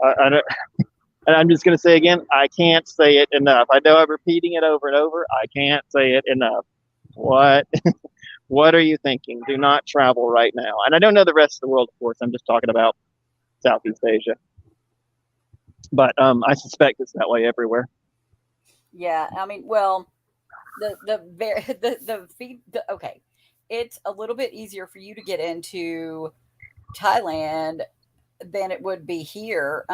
I don't, and I'm just going to say again, I can't say it enough. I know I'm repeating it over and over. I can't say it enough. What are you thinking? Do not travel right now. And I don't know the rest of the world, of course. I'm just talking about Southeast Asia. But I suspect it's that way everywhere. Yeah, I mean, well, okay, it's a little bit easier for you to get into Thailand than it would be here.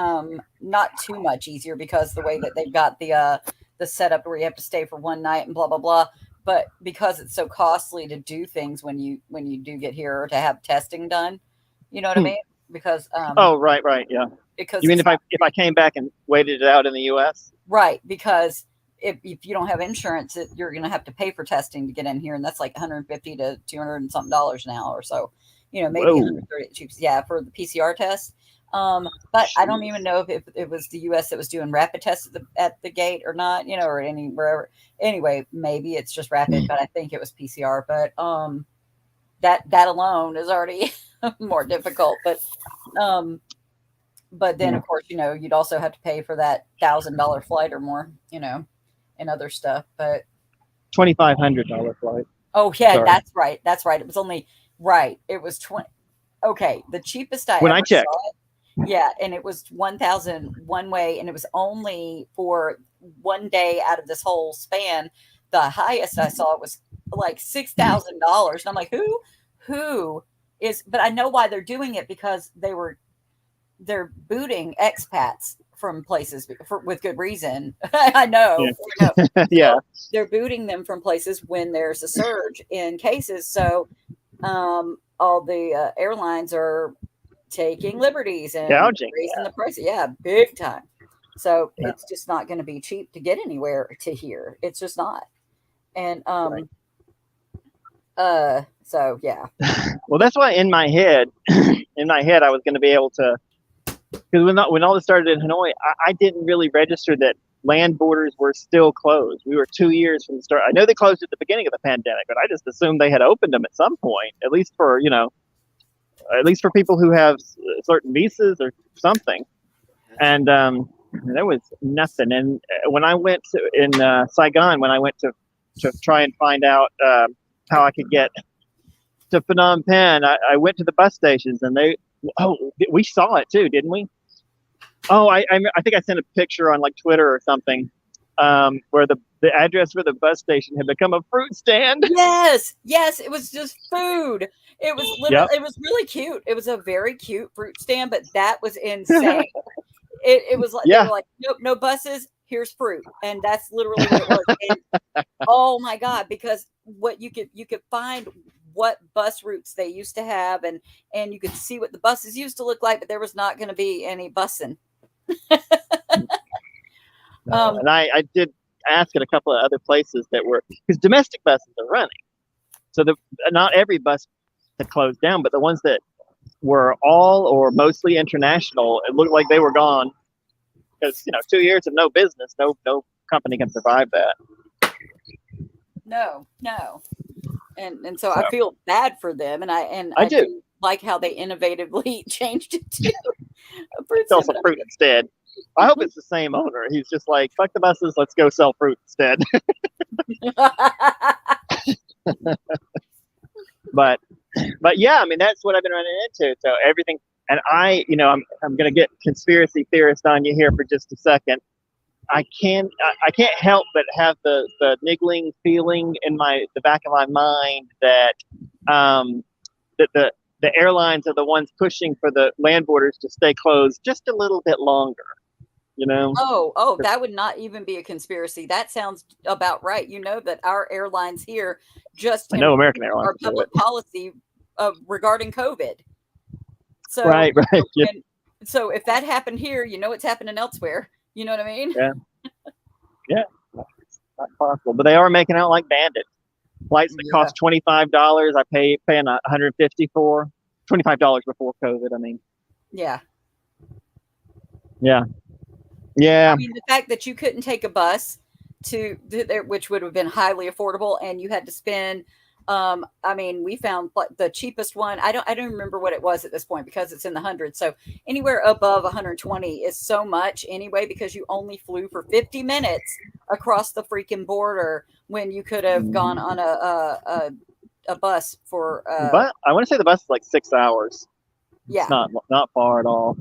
Not too much easier because the way that they've got the setup where you have to stay for one night and blah blah blah. But because it's so costly to do things when you do get here or to have testing done, you know what I mean? Because right, yeah. Because you mean if I came back and waited it out in the U.S.? Right, because if you don't have insurance, you're going to have to pay for testing to get in here, and that's like $150 to $200 and something now or so. Maybe $130 yeah, for the PCR test. But I don't even know if it was the U.S. that was doing rapid tests at the gate or not, or wherever. Anyway, maybe it's just rapid, but I think it was PCR. But that alone is already more difficult. But then, of course, you'd also have to pay for that $1,000 flight or more, and other stuff. But $2,500 flight. Oh yeah, sorry. That's right. It was only right. It was 20. Okay, the cheapest I checked. Saw it, yeah, and it was 1,000 one way, and it was only for 1 day out of this whole span. The highest I saw was like $6,000, and I'm like, who is? But I know why they're doing it, because they're booting expats from places with good reason. I know. Yeah. So they're booting them from places when there's a surge in cases. So all the airlines are taking liberties and raising the price. Yeah, big time. So it's just not going to be cheap to get anywhere to here. It's just not. And so yeah. Well, that's why in my head I was going to be able to, because when all this started in Hanoi, I didn't really register that land borders were still closed. We were 2 years from the start. I know they closed at the beginning of the pandemic, but I just assumed they had opened them at some point, at least for people who have certain visas or something. And there was nothing. And when I went in Saigon, when I went to try and find out how I could get to Phnom Penh, I went to the bus stations, and we saw it too, didn't we? Oh, I think I sent a picture on like Twitter or something, where the address for the bus station had become a fruit stand. Yes, it was just food. It was literally, It was really cute. It was a very cute fruit stand, but that was insane. It was like, they were like, nope, no buses. Here's fruit, and that's literally what it was. And, oh my God! Because what you could find what bus routes they used to have, and you could see what the buses used to look like, but there was not going to be any bussing. And I did ask at a couple of other places that were, because domestic buses are running, so not every bus had closed down, but the ones that were all or mostly international, it looked like they were gone, because 2 years of no business, no company can survive that. No. And so I feel bad for them, and I do like how they innovatively changed it to a fruit sell some fruit instead. I hope it's the same owner. He's just like, fuck the buses, let's go sell fruit instead. But yeah, I mean, that's what I've been running into. So everything, and I'm going to get conspiracy theorist on you here for just a second. I can't help but have the niggling feeling in the back of my mind that that the airlines are the ones pushing for the land borders to stay closed just a little bit longer. Oh, that would not even be a conspiracy. That sounds about right. You know that our airlines here I know American Airlines our public policy regarding COVID. So right. Yeah. So if that happened here, it's happening elsewhere. You know what I mean? Yeah. It's not possible, but they are making out like bandits. Flights that cost $25, I paying $150 for $25 before COVID. I mean, yeah. I mean, the fact that you couldn't take a bus to there, which would have been highly affordable, and you had to spend. I mean, we found the cheapest one. I don't remember what it was at this point because it's in the hundreds. So anywhere above 120 is so much anyway, because you only flew for 50 minutes across the freaking border when you could have gone on a bus for. But I want to say the bus is like 6 hours. Yeah, it's not far at all.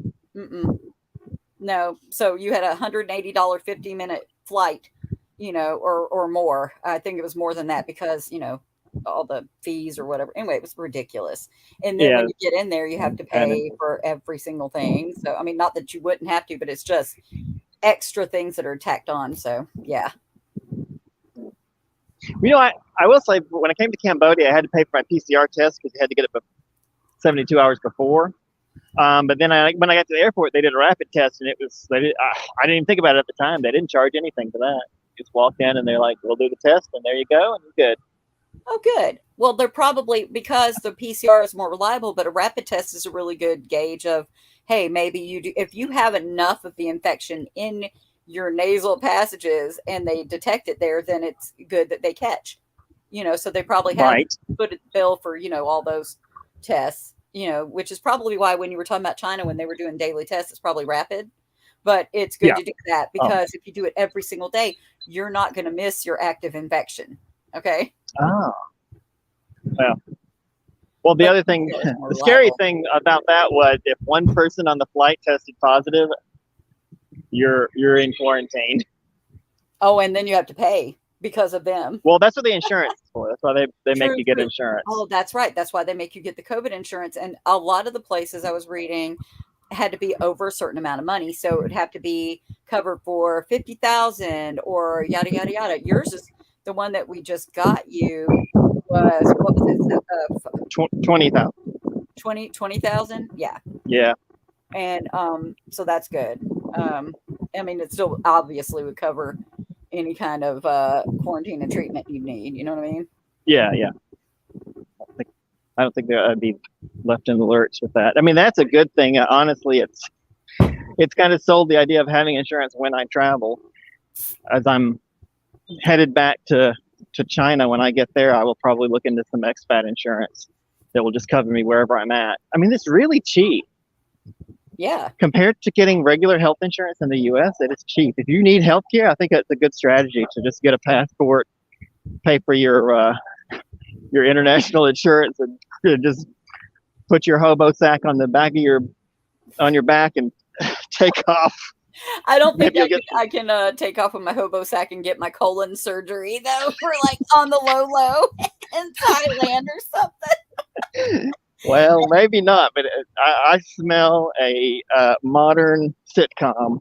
No, so you had $180 50-minute flight, or more. I think it was more than that because all the fees or whatever. Anyway, it was ridiculous. And then when you get in there, you have to pay for every single thing. So, I mean, not that you wouldn't have to, but it's just extra things that are tacked on. So, yeah. I will say when I came to Cambodia, I had to pay for my PCR test because you had to get it 72 hours before. But then when I got to the airport, they did a rapid test, and I didn't even think about it at the time. They didn't charge anything for that. You just walked in, and they're like, "We'll do the test," and there you go, and you're good. Oh, good. Well, they're probably because the PCR is more reliable, but a rapid test is a really good gauge of, hey, maybe you do if you have enough of the infection in your nasal passages and they detect it there, then it's good that they catch. So they probably have put a bill for all those tests. Which is probably why when you were talking about China, when they were doing daily tests, it's probably rapid. But it's good to do that because if you do it every single day, you're not going to miss your active infection. Okay. Oh. Well, the other thing, the scary thing about that was if one person on the flight tested positive, you're in quarantine. Oh, and then you have to pay because of them. Well, that's what the insurance is for. That's why they make you get insurance. Oh, that's right. That's why they make you get the COVID insurance. And a lot of the places I was reading had to be over a certain amount of money. So it would have to be covered for 50,000 or yada, yada, yada. Yours is the one that we just got you was, what was it? 20,000. 20,000? Yeah. Yeah. And so that's good. I mean, it still obviously would cover any kind of quarantine and treatment you need. You know what I mean? Yeah. I don't think that I'd be left in the lurch with that. I mean, that's a good thing. Honestly, it's kind of sold the idea of having insurance when I travel. As I'm headed back to China, when I get there, I will probably look into some expat insurance that will just cover me wherever I'm at. I mean, it's really cheap. Yeah. Compared to getting regular health insurance in the U.S., it is cheap. If you need health care, I think it's a good strategy to just get a passport, pay for your international insurance, and just put your hobo sack on the back of on your back and take off. I don't think I can take off with my hobo sack and get my colon surgery though, for like on the low in Thailand or something. Well, maybe not, but I smell a modern sitcom.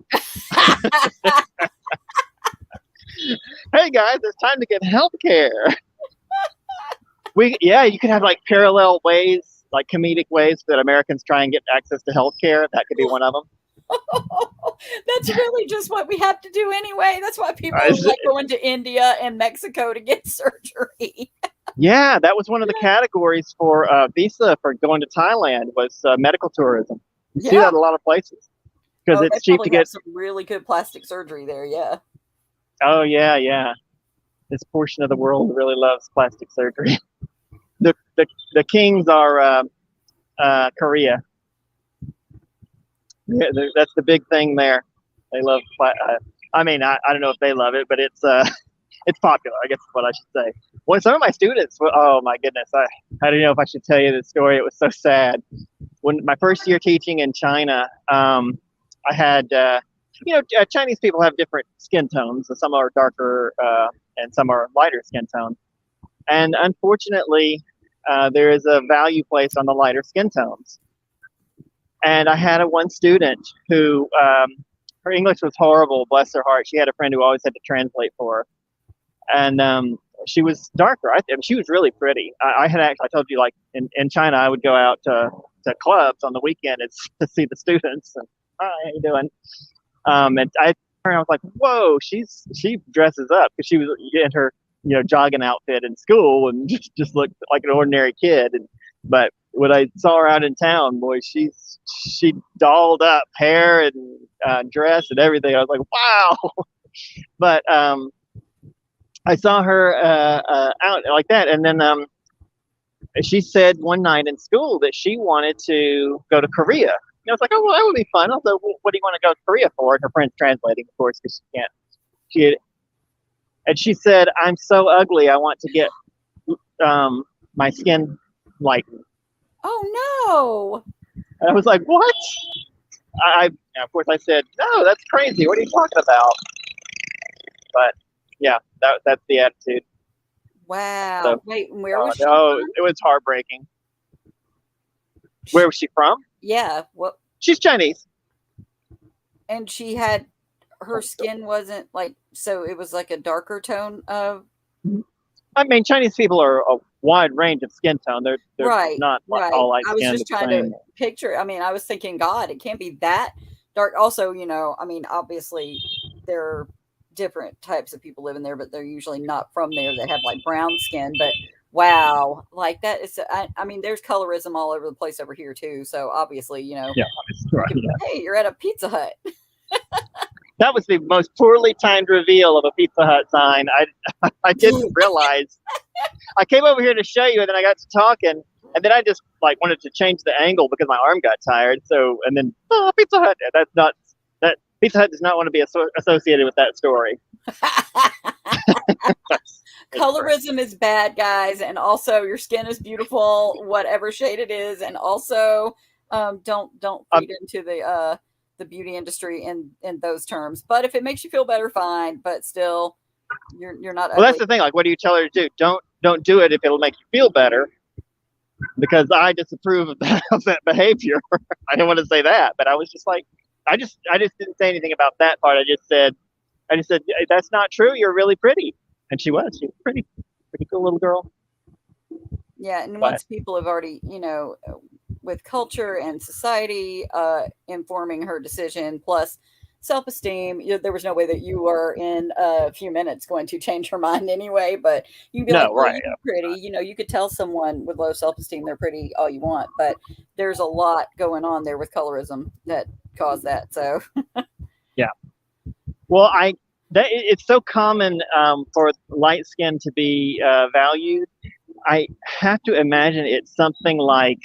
Hey guys, it's time to get health care. You could have like parallel ways, like comedic ways that Americans try and get access to health care. That could be one of them. That's really just what we have to do anyway. That's why people like going to India and Mexico to get surgery. Yeah, that was one of the categories for visa for going to Thailand was medical tourism. You see that a lot of places because it's cheap to get some really good plastic surgery there. Yeah. Oh yeah. This portion of the world really loves plastic surgery. the kings are Korea. Yeah, that's the big thing there. They love. I mean, I don't know if they love it, but it's it's popular. I guess is what I should say. When some of my students, oh my goodness, I don't know if I should tell you this story. It was so sad. When my first year teaching in China, I had Chinese people have different skin tones. So some are darker and some are lighter skin tone. And unfortunately, there is a value placed on the lighter skin tones. And I had one student who, her English was horrible, bless her heart. She had a friend who always had to translate for her. And she was darker. She was really pretty. I told you, like in China, I would go out to clubs on the weekend to see the students. And, hi, how you doing? And I was like, whoa, she dresses up, because she was in her jogging outfit in school and just looked like an ordinary kid. But when I saw her out in town, boy, she dolled up hair and dress and everything. I was like, wow. But I saw her out like that, and then she said one night in school that she wanted to go to Korea. I was like, oh, well, that would be fun. I was like, well, what do you want to go to Korea for? And her friend's translating, of course, because she can't. And she said, I'm so ugly, I want to get my skin lightened. Oh, no. And I was like, what? Of course, I said, no, that's crazy. What are you talking about? But, yeah, that's the attitude. Wow. So, wait, where was she from? from? It was heartbreaking. Where was she from? Yeah. What? She's Chinese. And she had, her skin wasn't like, so it was like a darker tone of. I mean, Chinese people are a wide range of skin tone. They're right, not right. all light I was skinned. just trying to picture. I mean, I was thinking, God, it can't be that dark. Also, I mean, obviously there are different types of people living there, but they're usually not from there. They have like brown skin, but wow, like that is, I mean, there's colorism all over the place over here too. So obviously, Yeah, right, hey, you're at a Pizza Hut. That was the most poorly timed reveal of a Pizza Hut sign. I didn't realize. I came over here to show you, and then I got to talking, and then I just wanted to change the angle because my arm got tired. So, and then Pizza Hut. That Pizza Hut does not want to be associated with that story. Colorism is bad, guys, and also your skin is beautiful, whatever shade it is, and also don't feed into the beauty industry in those terms. But if it makes you feel better, fine. But still, you're not. Well, that's the thing. Like, what do you tell her to do? Don't do it if it'll make you feel better, because I disapprove of that behavior. I didn't want to say that, but I was just like, I just didn't say anything about that part. I just said, that's not true. You're really pretty, and she was pretty cool little girl. Yeah, and once people have already, with culture and society informing her decision, plus self-esteem, there was no way that you were in a few minutes going to change her mind anyway. But you'd be right, you're pretty. You could tell someone with low self-esteem they're pretty all you want, but there's a lot going on there with colorism that caused that. So yeah. Well, it's so common for light skin to be valued. I have to imagine it's something like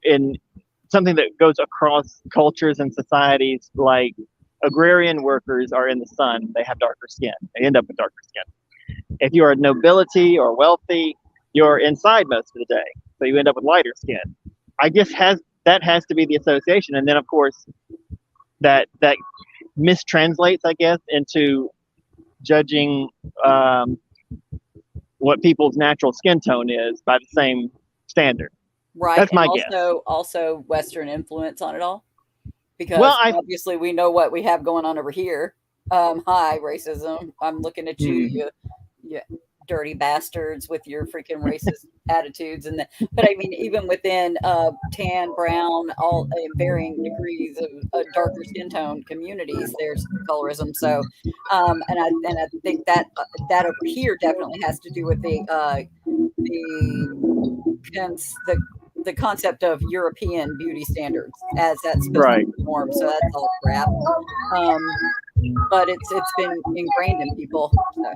in something that goes across cultures and societies, like agrarian workers are in the sun, they have darker skin, they end up with darker skin. If you are nobility or wealthy, you're inside most of the day, so you end up with lighter skin. I guess that has to be the association, and then of course that mistranslates, I guess, into judging what people's natural skin tone is by the same standard. Right. That's my guess. Also Western influence on it all. Because obviously we know what we have going on over here. Hi, racism. I'm looking at you, you dirty bastards with your freaking racist attitudes. But I mean, even within tan, brown, all varying degrees of darker skin tone communities, there's colorism. So, and I think that over here definitely has to do with the concept of European beauty standards, as that's supposed to be norm. So that's all crap. But it's been ingrained in people. So.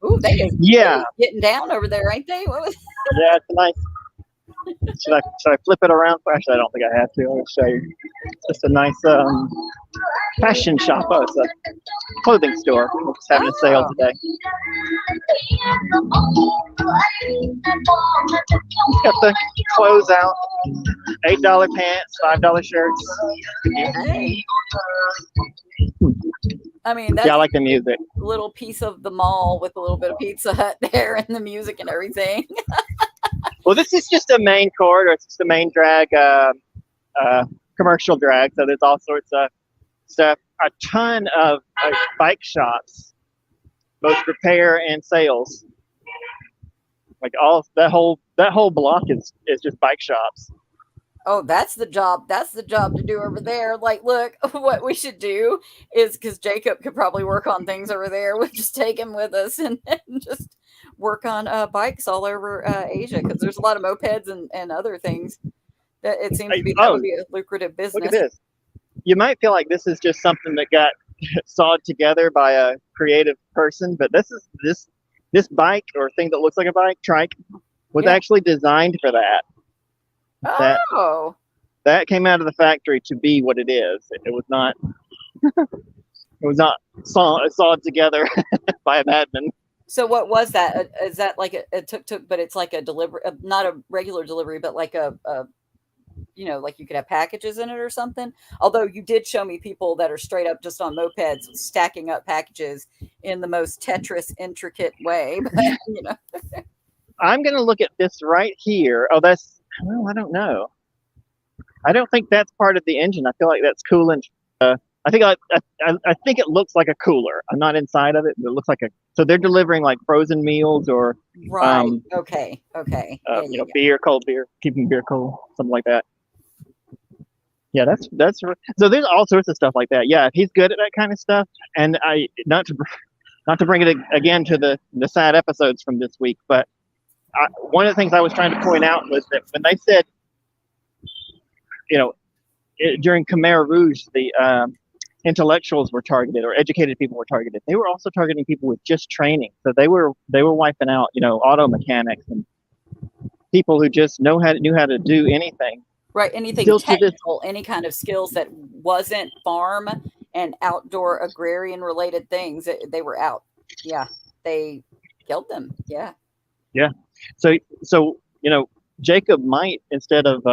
Ooh, they are getting down over there, ain't they? Yeah, it's a nice. Should I flip it around? Actually, I don't think I have to. I'll show you. It's just a nice fashion shop. Oh, it's a clothing store. It's having a sale today. Got the clothes out. $8 pants, $5 shirts. Hey. I mean, that's I like the music. A little piece of the mall with a little bit of Pizza Hut there and the music and everything. Well, this is just a main corridor. It's just a main drag, commercial drag. So there's all sorts of stuff. A ton of bike shops, both repair and sales. Like that whole block is just bike shops. Oh, that's the job. That's the job to do over there. Like, look, what we should do is, because Jacob could probably work on things over there. We'll just take him with us and just work on bikes all over Asia, because there's a lot of mopeds and other things that it seems to be that would be a lucrative business. Look at this. You might feel like this is just something that got sawed together by a creative person, but this bike or thing that looks like a bike, trike, was actually designed for that. That came out of the factory to be what it is. It was not. It was not sawed together by a madman. So what was that? Is that like a tuk-tuk, but it's like a delivery, not a regular delivery, but like a like you could have packages in it or something. Although you did show me people that are straight up just on mopeds stacking up packages in the most Tetris intricate way. But, I'm going to look at this right here. Oh, I don't know. I don't think that's part of the engine. I feel like that's coolant. I think it looks like a cooler. I'm not inside of it, but it looks like so they're delivering like frozen meals or okay. beer, cold beer, keeping beer cold, something like that. Yeah, that's so there's all sorts of stuff like that. Yeah, if he's good at that kind of stuff, and not to bring it again to the sad episodes from this week, but one of the things I was trying to point out was that when they said, during Khmer Rouge, the intellectuals were targeted or educated people were targeted. They were also targeting people with just training. So they were wiping out, auto mechanics and people who just knew how to do anything. Right, anything technical, any kind of skills that wasn't farm and outdoor agrarian related things. They were out. Yeah, they killed them. Yeah. Yeah. So Jacob might instead of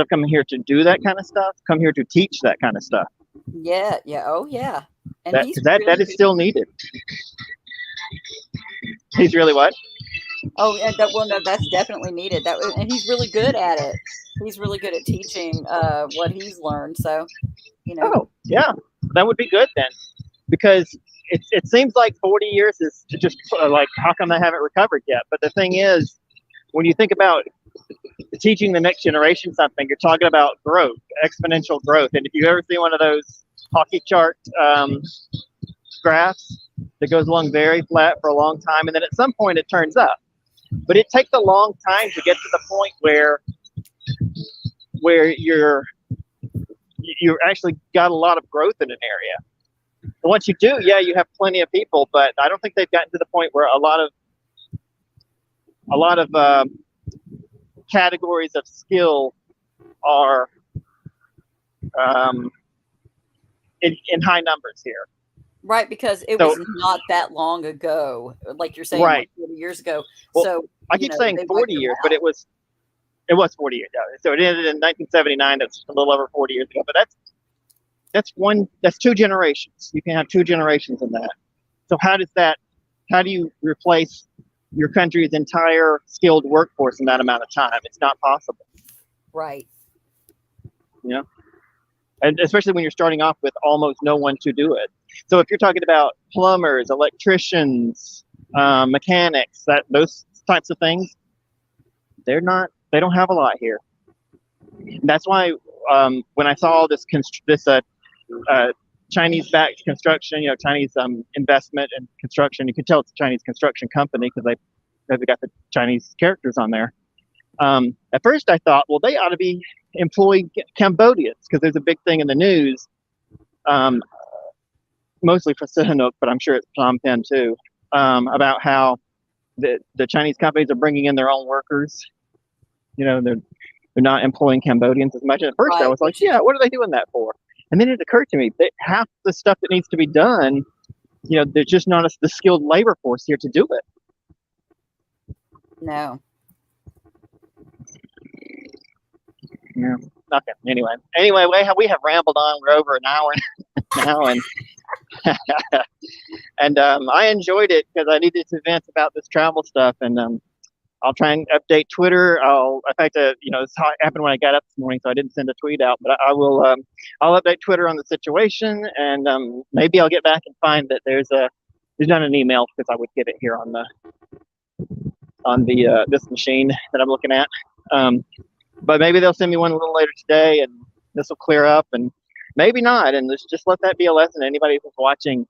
coming here to do that kind of stuff, come here to teach that kind of stuff. Yeah. Oh yeah. And that is still needed. He's really what? Oh, yeah, no, that's definitely needed. And he's really good at it. He's really good at teaching what he's learned. So, Oh, yeah, that would be good then, because it seems like 40 years is just like, how come they haven't recovered yet? But the thing is, when you think about teaching the next generation something, you're talking about growth, exponential growth. And if you ever see one of those hockey chart graphs that goes along very flat for a long time, and then at some point it turns up. But it takes a long time to get to the point where you're actually got a lot of growth in an area. And once you do, you have plenty of people, but I don't think they've gotten to the point where a lot of categories of skill are in high numbers here. Right, because it was not that long ago, like you're saying, right. Like 40 years ago. Well, so I keep saying 40 years, but it was 40 years. Yeah. So it ended in 1979. That's a little over 40 years ago. But that's two generations. You can have two generations in that. So how do you replace your country's entire skilled workforce in that amount of time? It's not possible. Right. And especially when you're starting off with almost no one to do it. So if you're talking about plumbers, electricians, mechanics, those types of things, they don't have a lot here. And that's why when I saw this Chinese-backed construction, Chinese investment and construction, you could tell it's a Chinese construction company because they've got the Chinese characters on there. At first I thought, well, they ought to be employing Cambodians because there's a big thing in the news, mostly for Sihanouk, but I'm sure it's Phnom Penh too, about how the Chinese companies are bringing in their own workers. They're not employing Cambodians as much. At first, I was like, yeah, what are they doing that for? And then it occurred to me that half the stuff that needs to be done, there's just not the skilled labor force here to do it. No. Yeah. Okay. Anyway, we have rambled on. We're over an hour now, and I enjoyed it because I needed to vent about this travel stuff, and I'll try and update Twitter. In fact, this happened when I got up this morning, so I didn't send a tweet out, but I will. I'll update Twitter on the situation, and maybe I'll get back and find that there's not an email because I would get it here on the this machine that I'm looking at. But maybe they'll send me one a little later today, and this will clear up, and maybe not. And just let that be a lesson to anybody who's watching.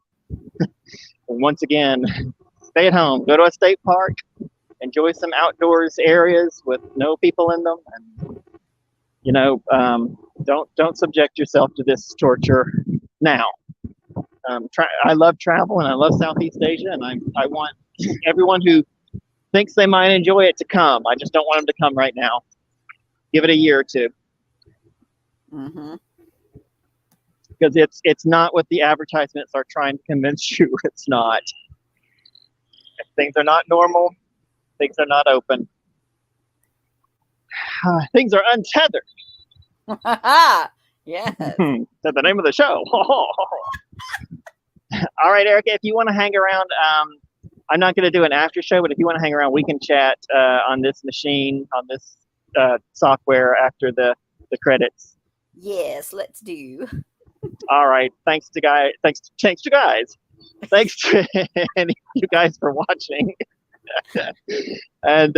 Once again, stay at home. Go to a state park. Enjoy some outdoors areas with no people in them, and don't subject yourself to this torture now. I love travel and I love Southeast Asia, and I want everyone who thinks they might enjoy it to come. I just don't want them to come right now. Give it a year or two. Mm-hmm. Because it's not what the advertisements are trying to convince you. It's not. If things are not normal, things are not open. Things are untethered. Yes. That's the name of the show. All right, Erica, if you want to hang around, I'm not going to do an after show, but if you want to hang around, we can chat on this machine, on this software after the credits. Yes, let's do. All right. Thanks to guys. Thanks to you guys for watching. And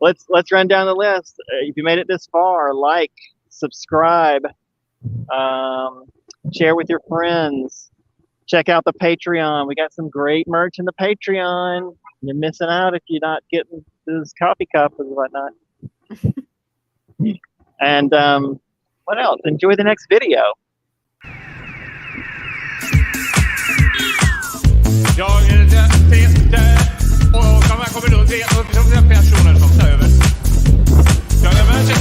let's run down the list. If you made it this far, like, subscribe, share with your friends. Check out the Patreon. We got some great merch in the Patreon. You're missing out if you're not getting this coffee cup and whatnot. And what else? Enjoy the next video. Jag är där och de här kommer då se upp som personer som tar över. Jag är med sig